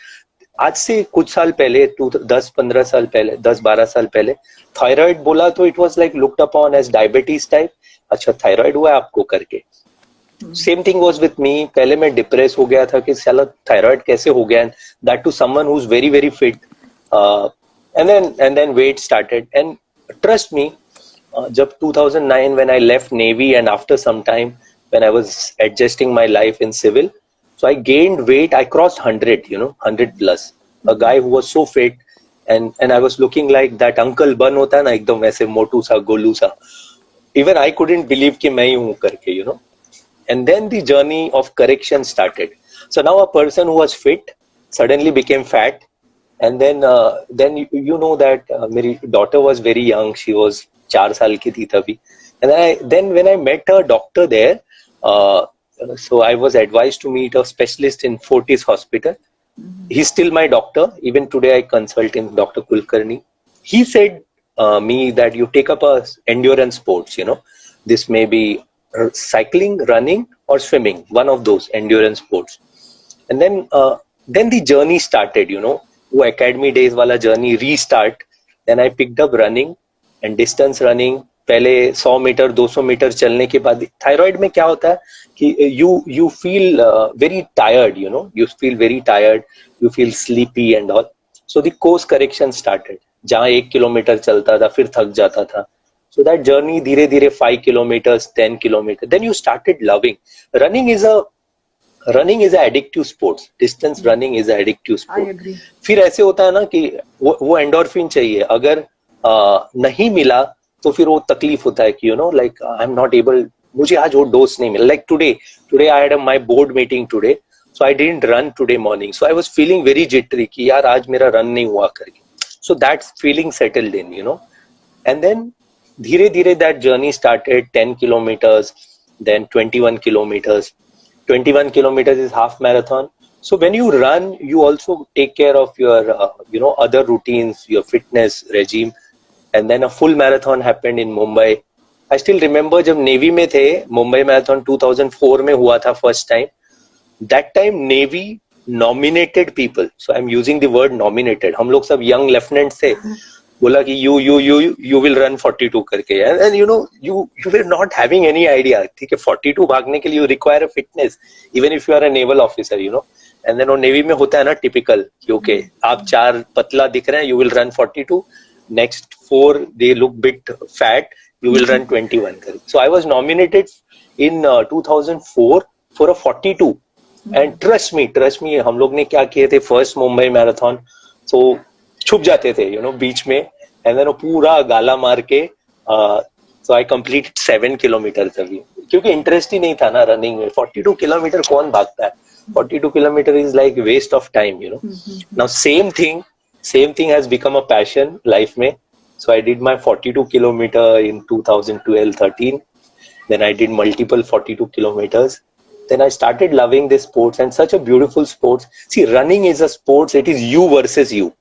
आज से कुछ साल पहले, 10-15 साल पहले, 10-12 साल पहले thyroid बोला तो it was like looked upon as diabetes type. अच्छा thyroid हुआ आपको करके. Same thing was with me. पहले मैं depressed हो गया था कि साला thyroid कैसे हो गया, and that to someone who's very very fit. And then weight started, and trust me, jab 2009 when I left Navy and after some time when I was adjusting my life in civil, so I gained weight. I crossed 100, 100 plus. A guy who was so fit, and I was looking like that uncle Ban hota na, ekdam वैसे मोटू सा गोलू सा. Even I couldn't believe कि मैं ही हूँ करके. And then the journey of correction started. So now a person who was fit suddenly became fat. And then you know that my daughter was very young. She was 4 साल की थी तभी. And then when I met a doctor there, so I was advised to meet a specialist in Fortis Hospital. He's still my doctor. Even today I consult him, Dr. Kulkarni. He said me that you take up a endurance sports. This may be cycling, running, or swimming. One of those endurance sports. And then the journey started. वो academy days वाला journey restart. Then I picked up running and distance running. पहले 100 metre 200 metre चलने के बाद thyroid में क्या होता है कि you feel very tired, you feel very tired, you feel sleepy and all. So the course correction started. जहाँ 1 किलोमीटर चलता था फिर थक जाता था. So that journey धीरे धीरे 5 kilometers, 10 kilometers. Then you started loving. Running is a addictive sports. Distance running is a addictive sport. I agree. फिर ऐसे होता है ना कि वो एंडोर्फिन चाहिए. अगर नहीं मिला तो फिर वो तकलीफ होता है कि like I'm not able. मुझे आज वो डोज नहीं मिला. Like today I had my board meeting today. So I didn't run today morning. So I was feeling very jittery कि यार आज मेरा रन नहीं हुआ करके. So that feeling settled in, and then धीरे धीरे that journey started. 10 kilometers, then 21 kilometers. 21 kilometers is half marathon. So when you run, you also take care of your, other routines, your fitness regime. And then a full marathon happened in Mumbai. I still remember जब Navy में थे, Mumbai Marathon 2004 में हुआ था first time. That time Navy nominated people. So I'm using the word nominated. हम लोग सब young lieutenants थे. बोला कि you will run 42 करके. And you were not having any idea. ठीक है, 42 भागने के लिए you require a fitness. Even if you are a naval officer, And then वो Navy में होता है ना typical कि okay, आप 4 पतला दिख रहे हैं, you will run 42. Next 4 they look bit fat, you will run 21 करके. So I was nominated in 2004 for a 42. And trust me, हम लोग ने क्या किए थे first Mumbai Marathon. So छुप जाते थे, बीच में. And then वो पूरा गाला मार के so I completed 7 kilometers अभी. क्योंकि इंटरेस्ट ही नहीं था ना रनिंग में. 42 किलोमीटर कौन भागता है? 42 kilometers is like waste of time, Now same thing has become a passion life में. So I did my 42 kilometer in 2012-13. Then I did multiple 42 kilometers. Then I started loving this sports, and such a beautiful sports. See, running is a sports. It is you versus you.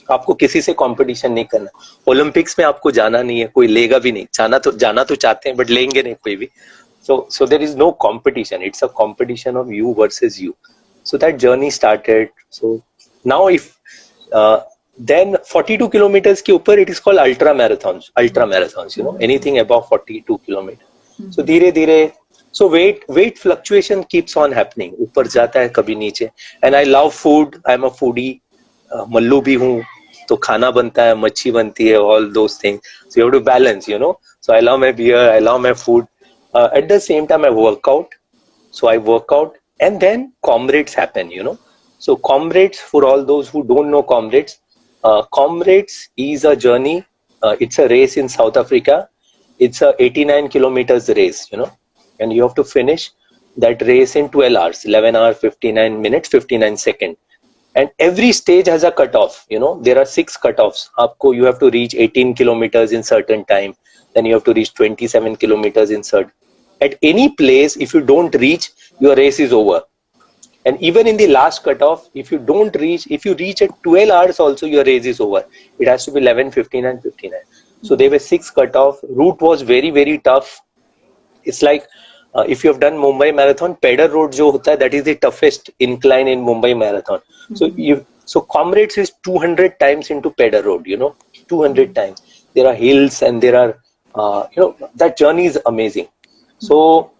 आपको किसी से competition नहीं करना. Olympics में आपको जाना नहीं है, कोई लेगा भी नहीं. जाना तो चाहते हैं बट लेंगे नहीं कोई भी. So there is no competition. It's a competition of you versus you. So that journey started. So now if then 42 kilometers के ऊपर it is called ultra marathons, anything above 42 kilometers. So धीरे धीरे, so weight fluctuation keeps on happening. ऊपर जाता है कभी नीचे. And I love food. I'm a foodie. Mallu भी हूँ, तो खाना बनता है, मच्छी बनती है, all those things. So you have to balance, So I love my beer, I love my food. At the same time, I work out. So I work out, and then Comrades happen, So Comrades, for all those who don't know Comrades, Comrades is a journey. It's a race in South Africa. It's a 89 kilometers race, and you have to finish that race in 12 hours, 11 hours, 59 minutes, 59 seconds. And every stage has a cutoff, there are 6 cutoffs. You have to reach 18 kilometers in certain time. Then you have to reach 27 kilometers in certain. At any place, if you don't reach, your race is over. And even in the last cutoff, if you reach at 12 hours also, your race is over. It has to be 11, 59, 59. So there were 6 cutoff. Route was very, very tough. It's like, if you have done Mumbai Marathon, Pedder Road jo hota hai, that is the toughest incline in Mumbai Marathon. So Comrades is 200 times into Pedder Road, 200 times. There are hills and there are, that journey is amazing. So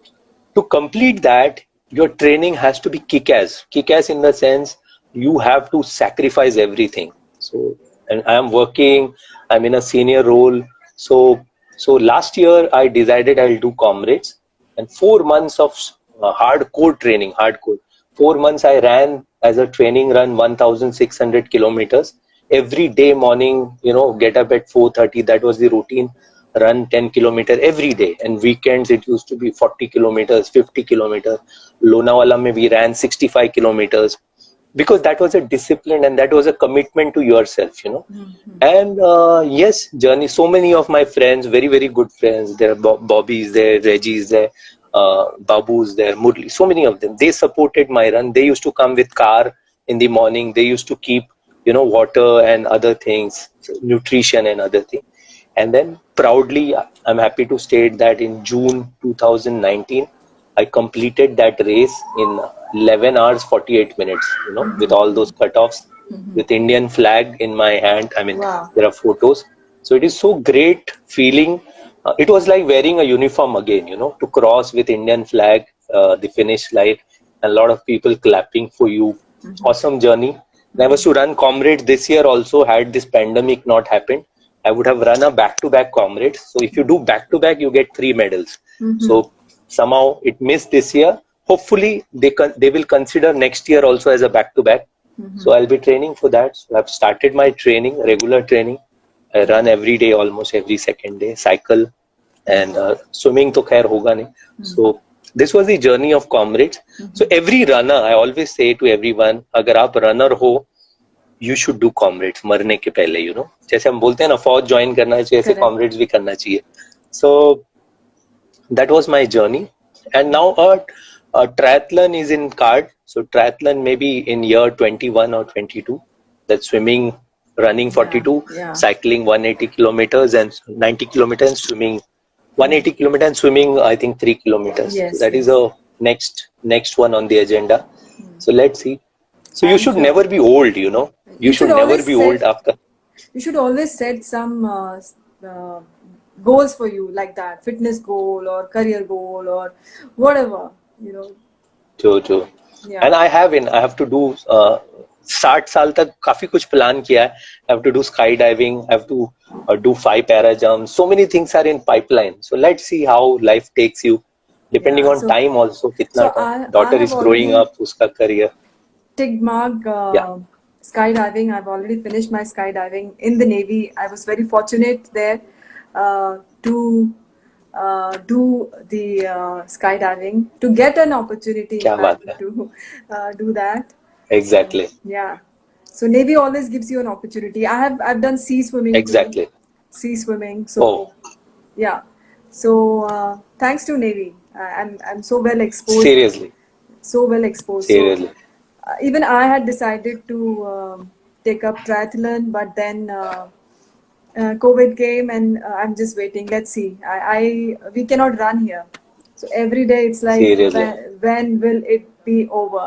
to complete that, your training has to be kick-ass. Kick-ass in the sense, you have to sacrifice everything. So and I am working. I'm in a senior role. So last year I decided I'll do comrades, and 4 months of hardcore training. Hardcore. 4 months I ran as a training run 1,600 kilometers every day morning. Get up at 4:30. That was the routine. Run 10 kilometer every day, and weekends it used to be 40 kilometers, 50 kilometers. Lonavala mein we ran 65 kilometers, because that was a discipline and that was a commitment to yourself. And yes, journey, so many of my friends, very very good friends, there are Bobbies there, Reggie's there, Babu's there, Murli, so many of them, they supported my run. They used to come with car in the morning. They used to keep water and other things, nutrition and other things. And then proudly, I'm happy to state that in June 2019, I completed that race in 11 hours 48 minutes, with all those cutoffs, with Indian flag in my hand. I mean, Wow. there are photos. So it is so great feeling. It was like wearing a uniform again, to cross with Indian flag, the finish line, and a lot of people clapping for you. Awesome journey. And I was to run Comrades this year also. Had this pandemic not happened, I would have run a back-to-back Comrades. So if you do back-to-back, you get 3 medals. So somehow it missed this year. Hopefully they will consider next year also as a back-to-back. So I'll be training for that. So I've started my training, regular training. I run every day, almost every second day, cycle, and swimming to khair hoga nahi. So this was the journey of Comrades. So every runner, I always say to everyone, agar aap runner ho, you should do Comrades मरने के पहले. जैसे हम बोलते हैं ना, फौज join करना चाहिए, ऐसे Comrades भी करना चाहिए. So that was my journey, and now a triathlon is in card. So triathlon maybe in year 21 or 22. That's swimming, running 42, Yeah. cycling 180 kilometers and 90 kilometers, and swimming 180 kilometers and swimming I think 3 kilometers. Yes, So that is yes. a next one on the agenda. So let's see. So you I'm should sure. never be old. You should never always be old after. You should always set some goals for you, like that fitness goal or career goal or whatever. जो Yeah. and I have to do 60 साल तक काफी कुछ plan किया है. I have to do skydiving, I have to do 5 para jumps. So many things are in pipeline. So let's see how life takes you, depending Yeah, on so- time also. Kitna so time. I Daughter have is growing already- up, uska career. Tick mark Yeah. skydiving. I've already finished my skydiving in the Navy. I was very fortunate there to do the skydiving, to get an opportunity in क्या fact, बात है. to do that. Exactly. Yeah. So Navy always gives you an opportunity. I've done sea swimming too. Exactly. Sea swimming. So Oh. yeah. So thanks to Navy, I'm so well exposed. Seriously. So well exposed. Seriously. So even I had decided to take up triathlon, but then COVID came, and I'm just waiting. Let's see. We cannot run here, so every day it's like, Seriously. when will it be over?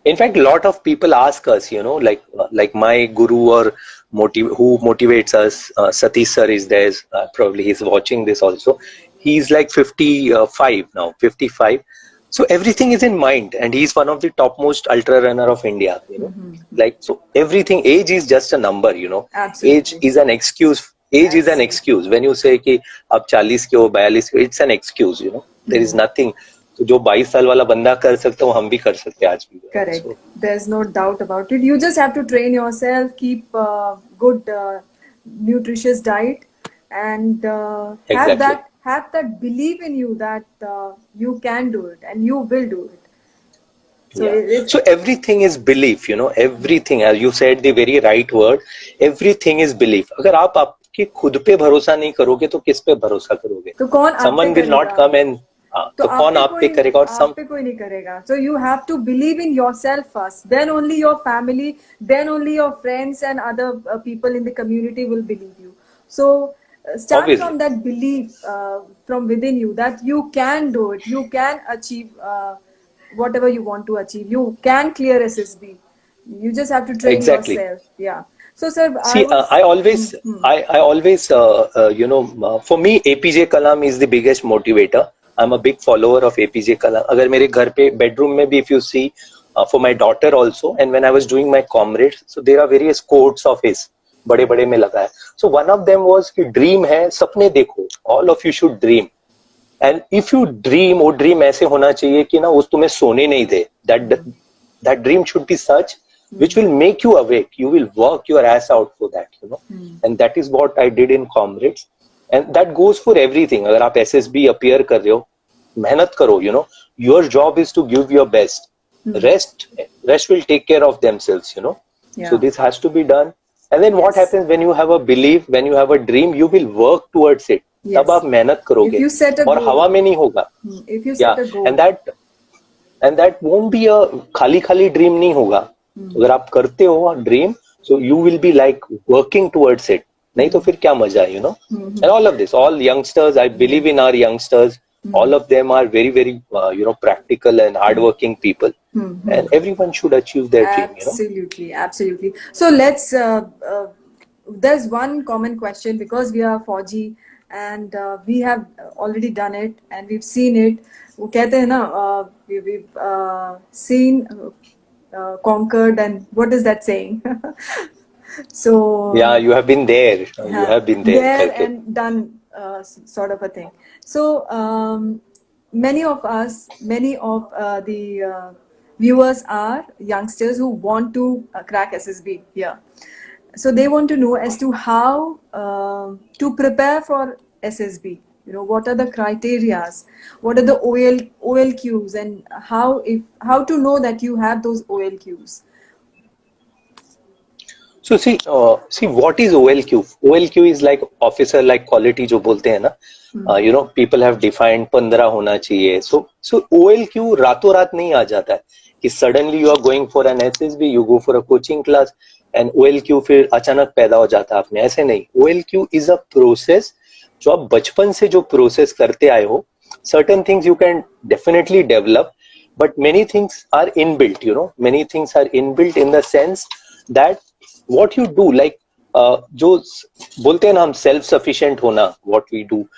In fact, a lot of people ask us, like my guru or who motivates us, Satish sir is there. Probably he's watching this also. He's like 55 now, 55. So everything is in mind, and he's one of the topmost ultra runner of India. Like, so everything. Age is just a number. Absolutely. Age is an excuse. Age is an excuse. When you say कि आप 40 के हो, 42 के हो, it's an excuse. There is nothing. तो जो 22 साल वाला बंदा कर सकता है वो हम भी कर सकते हैं आज भी. Correct. So, There's no doubt about it. You just have to train yourself, keep good nutritious diet, and Exactly. have that belief in you that you can do it and you will do it. So yeah. So everything is belief. Everything, as you said the very right word, everything is belief. अगर आप आपके खुद पे भरोसा नहीं करोगे तो किस पे भरोसा करोगे? तो कौन आप पे Someone will not करेगा? come and तो कौन आप पे करेगा? और आप पे कोई नहीं करेगा. So you have to believe in yourself first. Then only your family, then only your friends and other people in the community will believe you. So start Obviously. from that belief from within you that you can do it. You can achieve whatever you want to achieve. You can clear SSB. You just have to train Exactly. yourself. Yeah. So sir, See, I always, for me, APJ Kalam is the biggest motivator. I'm a big follower of APJ Kalam. अगर मेरे घर पे bedroom में भी if you see, for my daughter also. And when I was doing my comrades, so there are various quotes of his, बड़े बड़े में लगा है. So one of them was कि dream है, सपने देखो. All of you should dream. And if you dream, वो dream ऐसे होना चाहिए कि ना वो तुम्हें सोने नहीं दे. That dream should be such which will make you awake. You will work your ass out for that, you know. And that is what I did in comrades. And that goes for everything. अगर आप SSB appear कर रहे हो, मेहनत करो, you know. Your job is to give your best. Rest will take care of themselves, you know. Yeah. So this has to be done. And then what happens when you have a belief, when you have a dream, you will work towards it. Yes. तब आप मेहनत करोगे. If you set a और goal. हवा में नहीं होगा. If you set a goal. And that won't be a खाली dream नहीं होगा. अगर आप करते हो dream, so you will be like working towards it. नहीं तो फिर क्या मजा है, you know. And all of this, all youngsters, I believe in our youngsters. All of them are very, very, you know, practical and hardworking people. And everyone should achieve their dream, you know. Absolutely, absolutely. So let's, there's one common question, because we are 4G and we have already done it and we've seen it. वो कहते हैं ना, we've seen, conquered, and what is that saying? So yeah, you have been there. You have been there. And done, sort of a thing. So many of us, many of the viewers are youngsters who want to crack SSB here. So they want to know as to how to prepare for SSB. You know, what are the criterias? What are the OLQs, and how to know that you have those OLQs? So see, what is OLQ? OLQ is like officer like quality जो बोलते हैं ना. You know, people have defined 15 होना चाहिए. So OLQ रातों रात नहीं आ जाता है कि suddenly you are going for an SSB, you go for a coaching class, and OLQ फिर अचानक पैदा हो जाता है आपने. ऐसे नहीं. OLQ is a process जो आप बचपन से जो प्रोसेस करते आए हो. Certain things you can definitely develop, but many things are inbuilt, you know. Many things are inbuilt in the sense that what you do, like जो बोलते हैं ना हम self sufficient होना, what we do,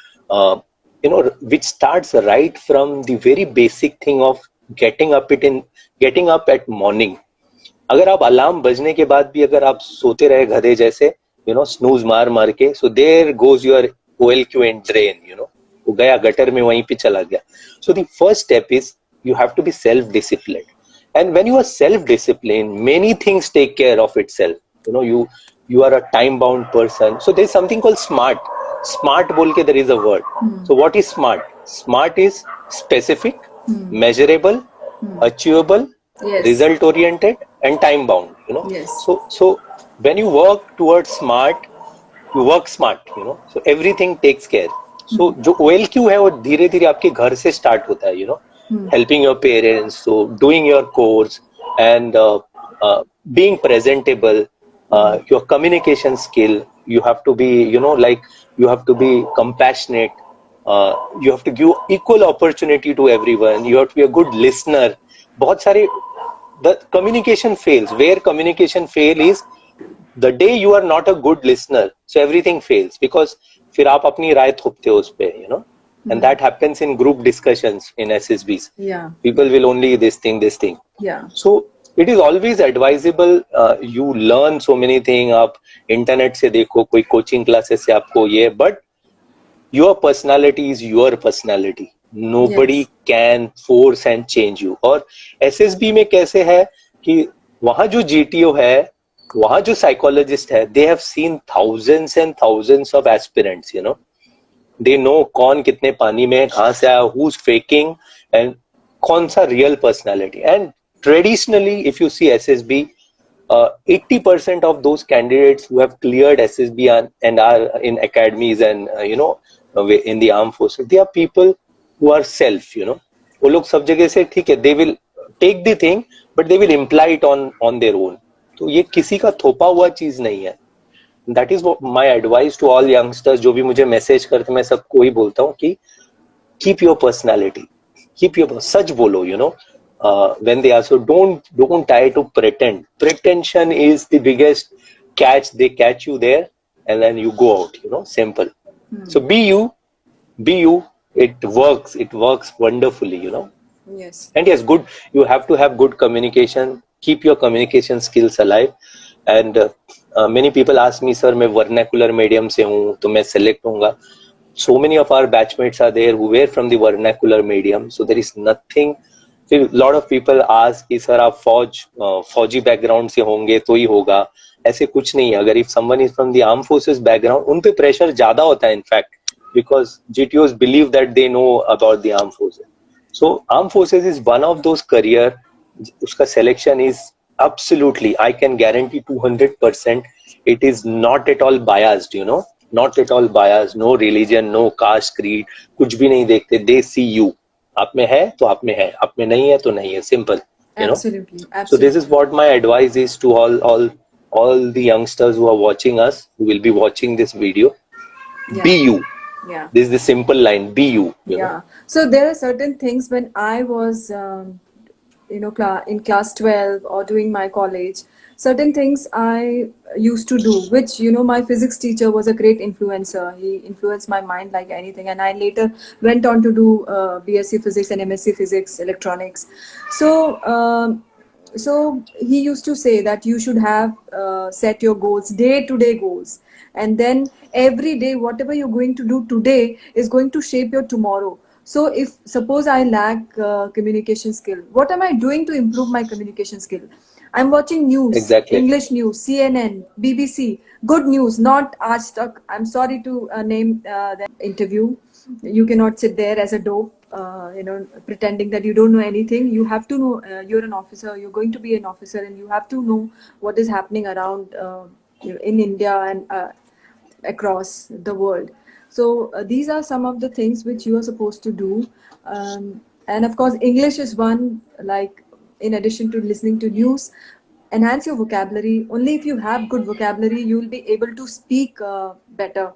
you know, which starts right from the very basic thing of getting up at morning. अगर आप alarm बजने के बाद भी अगर आप सोते रहे गधे जैसे, you know, snooze मार के, so there goes your OLQ and drain, you know, वो गया गटर में, वहीं पे चला गया. So the first step is you have to be self disciplined, and when you are self disciplined, many things take care of itself. You know, you are a time bound person. So there is something called SMART. SMART बोल के there is a word. So what is SMART? SMART is specific, measurable, achievable, result oriented, and time bound, you know. Yes. So when you work towards SMART, you work smart, you know. So everything takes care. So जो OLQ है वो धीरे धीरे आपके घर से start होता है, you know. Helping your parents, so doing your course, and being presentable, your communication skill. You have to be, you know, like you have to be compassionate. You have to give equal opportunity to everyone. You have to be a good listener. बहुत सारे the communication fails. Where communication fail is the day you are not a good listener. So everything fails because फिर आप अपनी राय थोपते हो उस पे, you know. And that happens in group discussions in SSBs. Yeah. People will only this thing. Yeah. So it is always advisable. You learn so many things. आप internet से देखो, कोई coaching classes से आपको ये, but your personality is your personality. Nobody can force and change you. और SSB में कैसे है कि वहाँ जो GTO है, वहाँ जो psychologist है, they have seen thousands and thousands of aspirants, you know. They know कौन कितने पानी में कहाँ से आया, who's faking, and कौन सा real personality. And traditionally, if you see SSB, 80% of those candidates who have cleared SSB and are in academies and you know, in the armed forces, they are people who are self, you know. वो लोग सब जगह से ठीक है, they will take the thing, but they will imply it on their own. तो ये किसी का थोपा हुआ चीज नहीं है. That is what my advice to all youngsters. जो भी मुझे मैसेज करते मैं सबको ही बोलता हूँ कि keep your personality, keep your सच बोलो, you know. When they are, so don't try to pretend. Pretension is the biggest catch. They catch you there and then you go out, you know. Simple. So be you. It works wonderfully, you know. Yes. And yes, good, you have to have good communication, keep your communication skills alive. And many people ask me, sir, मैं vernacular medium से हूँ तो मैं select होऊंगा. So many of our batchmates are there who were from the vernacular medium, so there is nothing. A lot of people ask कि sir आप फौजी background से होंगे तो ही होगा. ऐसे कुछ नहीं है. अगर if someone is from the armed forces background, उन पे प्रेशर ज्यादा होता है, in fact, because GTOs believe that they know about the armed forces. So armed forces is one of those career, उसका selection is absolutely, I can guarantee 200%, it is not at all biased, you know, not at all biased, no religion, no caste, creed, कुछ भी नहीं देखते. They see you. आप में है तो आप में है, आप में नहीं है तो नहीं है, simple, you know. Absolutely. So Absolutely. this is what my advice is to all the youngsters who are watching us, who will be watching this video. Yeah. Be you. Yeah. This is the simple line, be you, you know. Yeah. So there are certain things when I was, in class 12 or doing my college, certain things I used to do, which, my physics teacher was a great influencer. He influenced my mind like anything. And I later went on to do BSc Physics and MSc Physics, Electronics. So he used to say that you should have set your goals, day-to-day goals. And then every day, whatever you're going to do today is going to shape your tomorrow. So if suppose I lack communication skill, what am I doing to improve my communication skill? I'm watching news, Exactly. English news, CNN, BBC, good news, not Aaj Tak. I'm sorry to name the interview. You cannot sit there as a dope, pretending that you don't know anything. You have to know you're an officer, you're going to be an officer, and you have to know what is happening around in India and across the world. So these are some of the things which you are supposed to do. And of course, English is one, like in addition to listening to news, enhance your vocabulary. Only if you have good vocabulary, you will be able to speak better.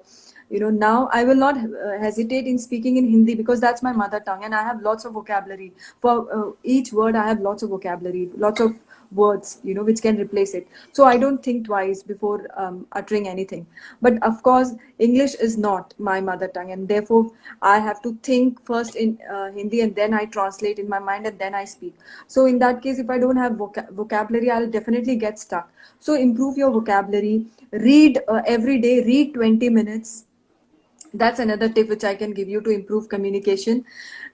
Now I will not hesitate in speaking in Hindi because that's my mother tongue and I have lots of vocabulary. For each word, I have lots of vocabulary, lots of words, which can replace it. So I don't think twice before uttering anything. But of course, English is not my mother tongue, and therefore I have to think first in Hindi and then I translate in my mind and then I speak. So in that case, if I don't have vocabulary, I'll definitely get stuck. So improve your vocabulary. Read every day. Read 20 minutes. That's another tip which I can give you to improve communication.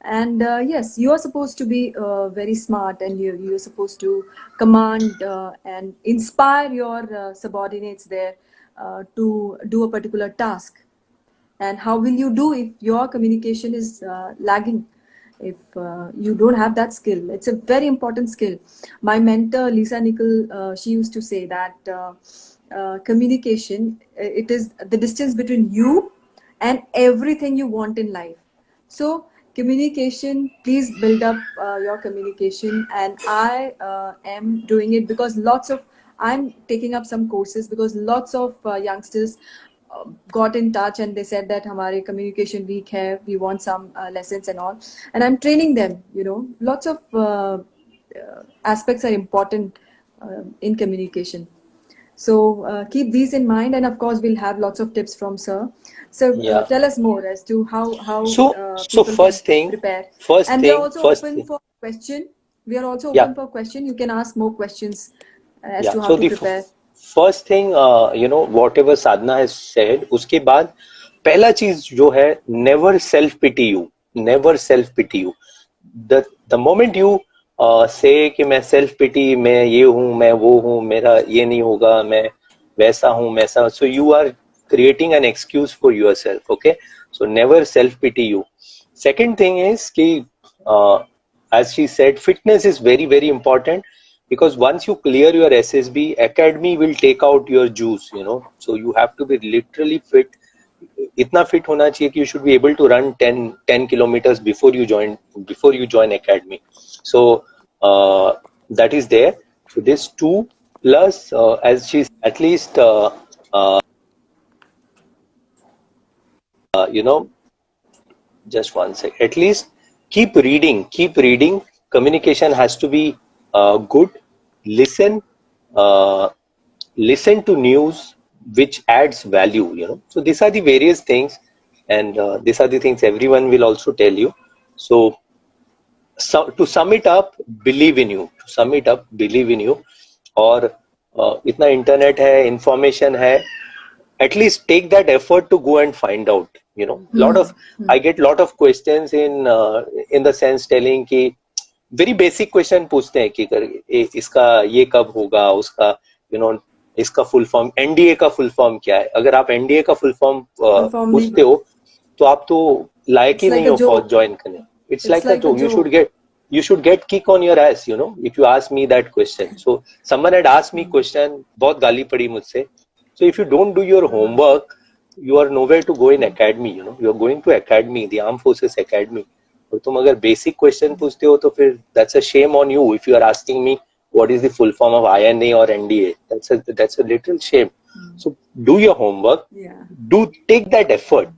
And yes, you are supposed to be very smart, and you're supposed to command and inspire your subordinates there to do a particular task. And how will you do if your communication is lagging? If you don't have that skill, it's a very important skill. My mentor Lisa Nicol, she used to say that communication, it is the distance between you and everything you want in life. So communication, please build up your communication. And I am doing it because I'm taking up some courses because lots of youngsters got in touch and they said that हमारे communication week hai, we want some lessons and all, and I'm training them. Lots of aspects are important in communication. So keep these in mind, and of course we'll have lots of tips from sir. So Yeah. tell us more as to how So people first can thing, prepare. first And we are thing, also first open thing. for question. We are also Yeah. open for question. You can ask more questions as Yeah. to how So to the prepare. first thing, whatever Sadhna has said, उसके बाद पहला चीज जो है, never self pity you, never self pity you. The moment you say कि मैं self pity, मैं ये हूँ, मैं वो हूँ, मेरा ये नहीं होगा, मैं वैसा हूँ, वैसा, so you are creating an excuse for yourself. Okay, so never self pity you. Second thing is कि as she said, fitness is very very important, because once you clear your SSB, academy will take out your juice, so you have to be literally fit. इतना fit होना चाहिए कि you should be able to run 10 kilometers before you join academy. So that is there. So this 2 plus as she's at least just one sec, at least keep reading. Communication has to be good. Listen to news which adds value. So these are the various things, and these are the things everyone will also tell you. So so to sum it up, believe in you. To sum it up, believe in you. और इतना internet है, information है, at least take that effort to go and find out. You know, lot of I get lot of questions in the sense telling कि very basic question पूछते हैं कि इसका ये कब होगा, उसका you know इसका full form, NDA का full form क्या है. अगर आप NDA का full form पूछते हो तो आप तो लायक ही नहीं हो फौज ज्वाइन करने. It's like a joke. You should get kick on your ass, you know, if you ask me that question. So someone had asked me question, बहुत गाली पड़ी मुझसे. So if you don't do your homework, you are nowhere to go in academy, you know. You are going to academy, the Armed Forces Academy. तो तुम अगर basic question पूछते हो तो फिर that's a shame on you if you are asking me what is the full form of INA or NDA. That's a little shame. So do your homework. Do take that effort.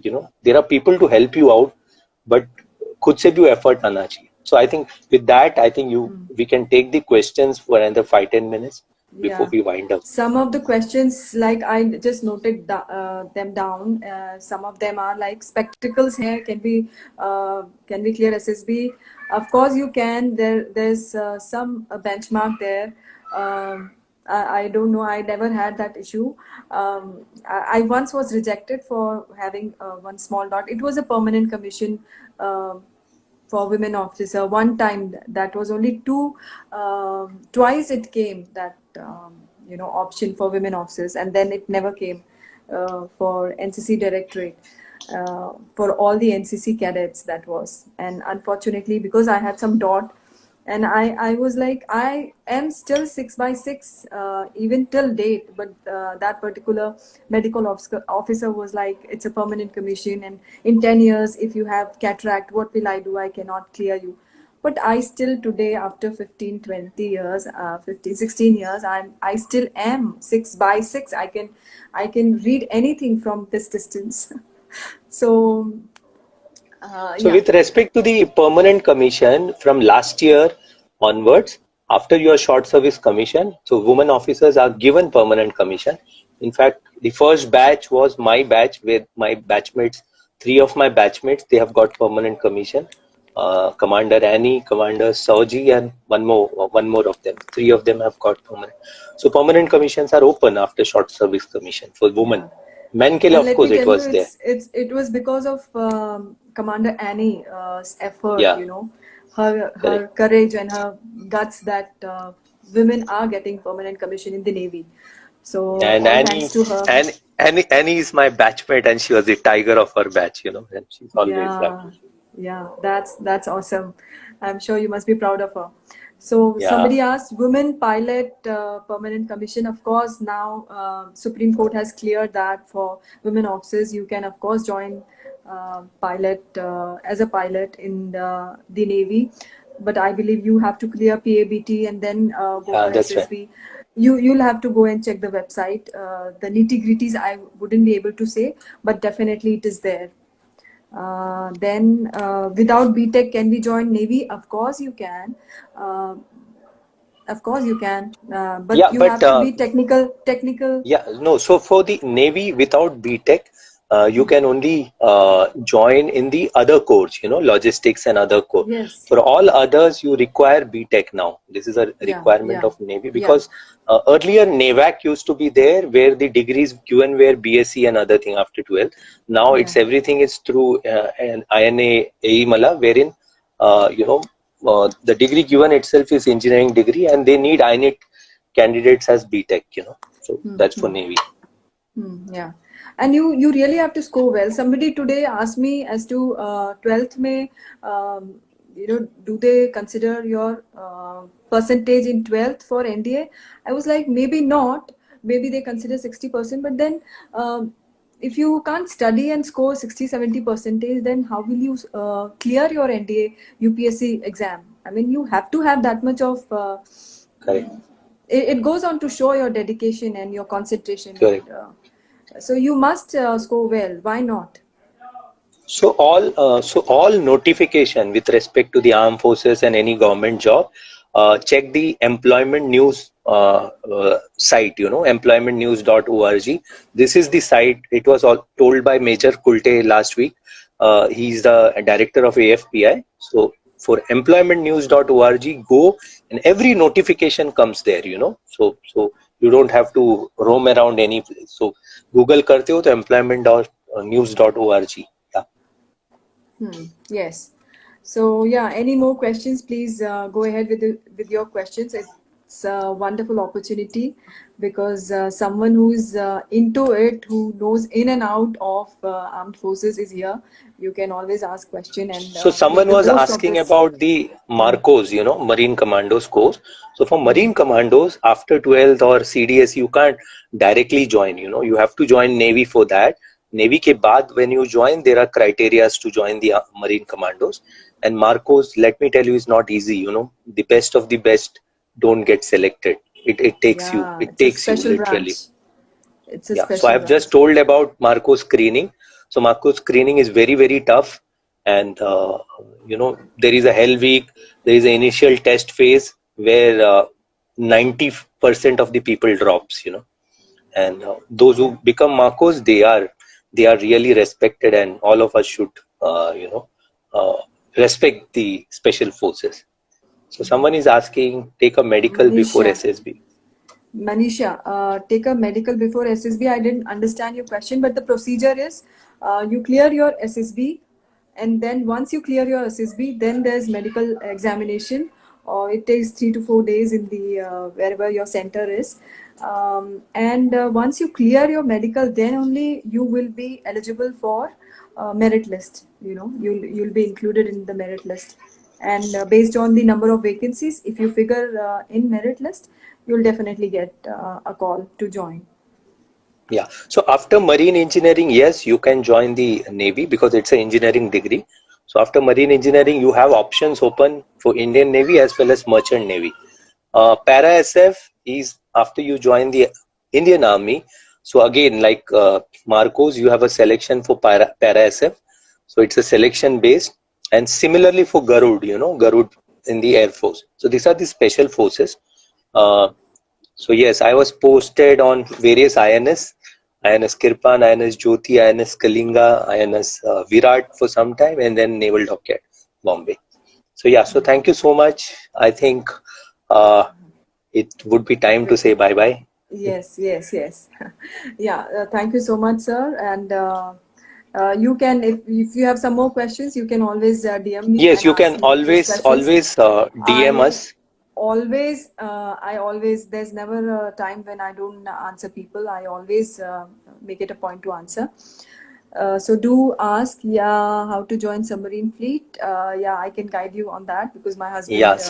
You know, there are people to help you out, but खुद से भी effort आना चाहिए. So I think with that, I think we can take the questions for another 5-10 minutes before we wind up. Some of the questions, like I just noted them down. Some of them are like spectacles here can be clear SSB. Of course you can. There's some benchmark there. I don't know. I never had that issue. I once was rejected for having one small dot. It was a permanent commission for women officer. One time, that was only twice it came, that you know, option for women officers, and then it never came for NCC Directorate. For all the NCC cadets, that was. And unfortunately, because I had some dot, and I was like, I am still 6/6 even till date, but that particular medical officer was like, it's a permanent commission, and in 10 years if you have cataract, what will I do? I cannot clear you. But I still today, after 15-20 years, 15-16 years, I still am 6/6. I can read anything from this distance. So with respect to the permanent commission, from last year onwards, after your short service commission, so women officers are given permanent commission. In fact, the first batch was my batch with my batchmates. 3 of my batchmates, they have got permanent commission. Commander Annie, Commander Sauji, and one more of them. 3 of them have got permanent. So permanent commissions are open after short service commission for women. Men ke liye, of course, it was there. It was because of Commander Annie's effort, you know, her courage and her guts, that women are getting permanent commission in the Navy. So and thanks to her. Annie is my batchmate, and she was the tiger of her batch, you know, and she's always that. Yeah, that's awesome. I'm sure you must be proud of her. So somebody asked, women pilot permanent commission. Of course, now Supreme Court has cleared that for women officers. You can of course join pilot as a pilot in the Navy, but I believe you have to clear PABT and then go for SSB. Right. You'll have to go and check the website. The nitty-gritties I wouldn't be able to say, but definitely it is there. Then without BTech, can we join Navy? Of course you can. Of course you can. But you have to be technical. Yeah, no. So for the Navy, without BTech, you can only join in the other course, you know, logistics and other course. Yes. For all others, you require BTech now. This is a requirement of Navy, because earlier NAVAC used to be there, where the degrees given were BSc and other thing after 12. Now it's everything is through an INA AIMALA, wherein you know, the degree given itself is engineering degree, and they need INET candidates as BTech, you know. So that's for Navy. Yeah. And you really have to score well. Somebody today asked me as to 12th May, you know, do they consider your percentage in 12th for NDA? I was like, maybe not. Maybe they consider 60%. But then if you can't study and score 60-70%, then how will you clear your NDA UPSC exam? I mean, you have to have that much of... Correct. It goes on to show your dedication and your concentration. Correct. So you must score well. Why not? So all notification with respect to the armed forces and any government job, check the employment news site, you know, employmentnews.org. This is the site. It was all told by Major Kulte last week. He's the director of AFPI. So for employmentnews.org, go, and every notification comes there, so you don't have to roam around any place. So Google karte ho to employment.news.org. Yeah. Yes. So yeah, any more questions? Please go ahead with your questions. It's a wonderful opportunity because someone who's into it, who knows in and out of armed forces, is here. You can always ask question and So someone make the was most of asking this. about the Marcos, Marine Commandos course. So for Marine Commandos, after 12th or CDS, you can't directly join, you have to join Navy for that. Navy ke baad, when you join, there are criterias to join the Marine Commandos. And Marcos, let me tell you, is not easy, the best of the best don't get selected. It takes you, Yeah, it it's a takes you special literally. branch. It's a Yeah, so special I've branch. just told about Marco screening. So Marco screening is very, very tough, and there is a hell week. There is an initial test phase where 90% of the people drops. And those who become Marcos, they are really respected, and all of us should uh, respect the special forces. So someone is asking, take a medical before Manisha. SSB. Manisha, take a medical before SSB. I didn't understand your question, but the procedure is you clear your SSB, and then once you clear your SSB, then there's medical examination. Or it takes 3 to 4 days in the wherever your center is. And once you clear your medical, then only you will be eligible for merit list. You'll be included in the merit list, and based on the number of vacancies, if you figure in merit list, you'll definitely get a call to join. Yeah. So after marine engineering, yes, you can join the Navy because it's an engineering degree. So after marine engineering, you have options open for Indian Navy as well as Merchant Navy. Para SF is after you join the Indian Army. So again, like Marcos, you have a selection for Para SF. So it's a selection based. And similarly for Garud, Garud in the Air Force. So these are the special forces. Uh, so yes, I was posted on various INS Kirpan, INS Jyoti, INS Kalinga, INS Virat for some time, and then Naval Dockyard, Bombay. So yeah, so thank you so much. I think it would be time to say bye bye. Yes, yes, yes. Yeah, thank you so much, sir. And you can, if you have some more questions, you can always DM me Yes, and you ask can me those always questions. always DM I us. I always, there's never a time when I don't answer people. I always make it a point to answer. So do ask, yeah, how to join submarine fleet. Yeah, I can guide you on that because my Yeah, husband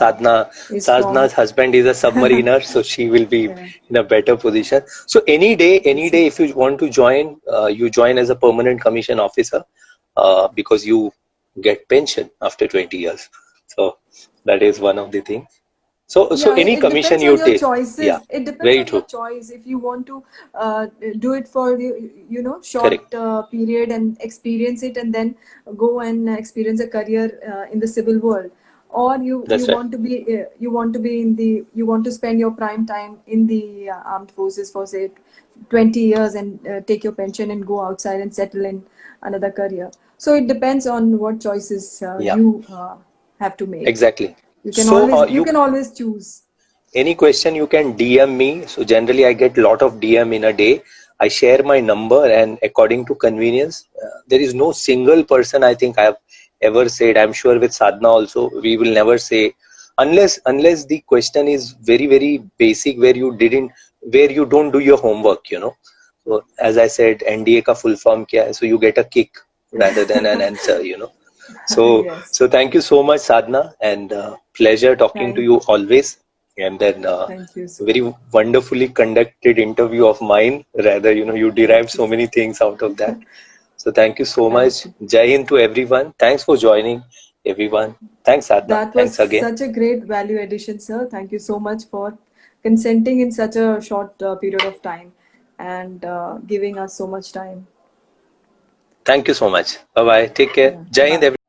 is from. Sadhna's husband is a submariner, so she will be Yeah. in a better position. So any day, if you want to join, you join as a permanent commission officer, because you get pension after 20 years. So that is one of the things. So Yeah, any it commission depends on you your take, yeah, choices. It depends very on your true, choice. If you want to do it for short correct. period and experience it, and then go and experience a career in the civil world, or you That's right. want to be you want to spend your prime time in the armed forces for say 20 years and take your pension and go outside and settle in another career. So it depends on what choices Yeah, you have to make. exactly. You can So always you you can always choose. any question you can DM me. So generally I get a lot of DM in a day. I share my number, and according to convenience, there is no single person I think I have ever said. I'm sure with Sadhna also we will never say, unless the question is very very basic, where you don't do your homework. So as I said, NDA ka full form kya hai? So you get a kick rather than an answer. So Yes. thank you so much, Sadhna, and pleasure talking to Thank you always. And then thank you so very much. wonderfully conducted interview of mine. Rather, you derived Thank you, so many sir. things out of that. So thank you so Thank much. you. Jai Hind to everyone. Thanks for joining, everyone. Thanks, Sadhna. That was Thanks again. such a great value addition, sir. Thank you so much for consenting in such a short period of time and giving us so much time. Thank you so much. Bye bye. Take care. Yeah. Jai Hind, Bye.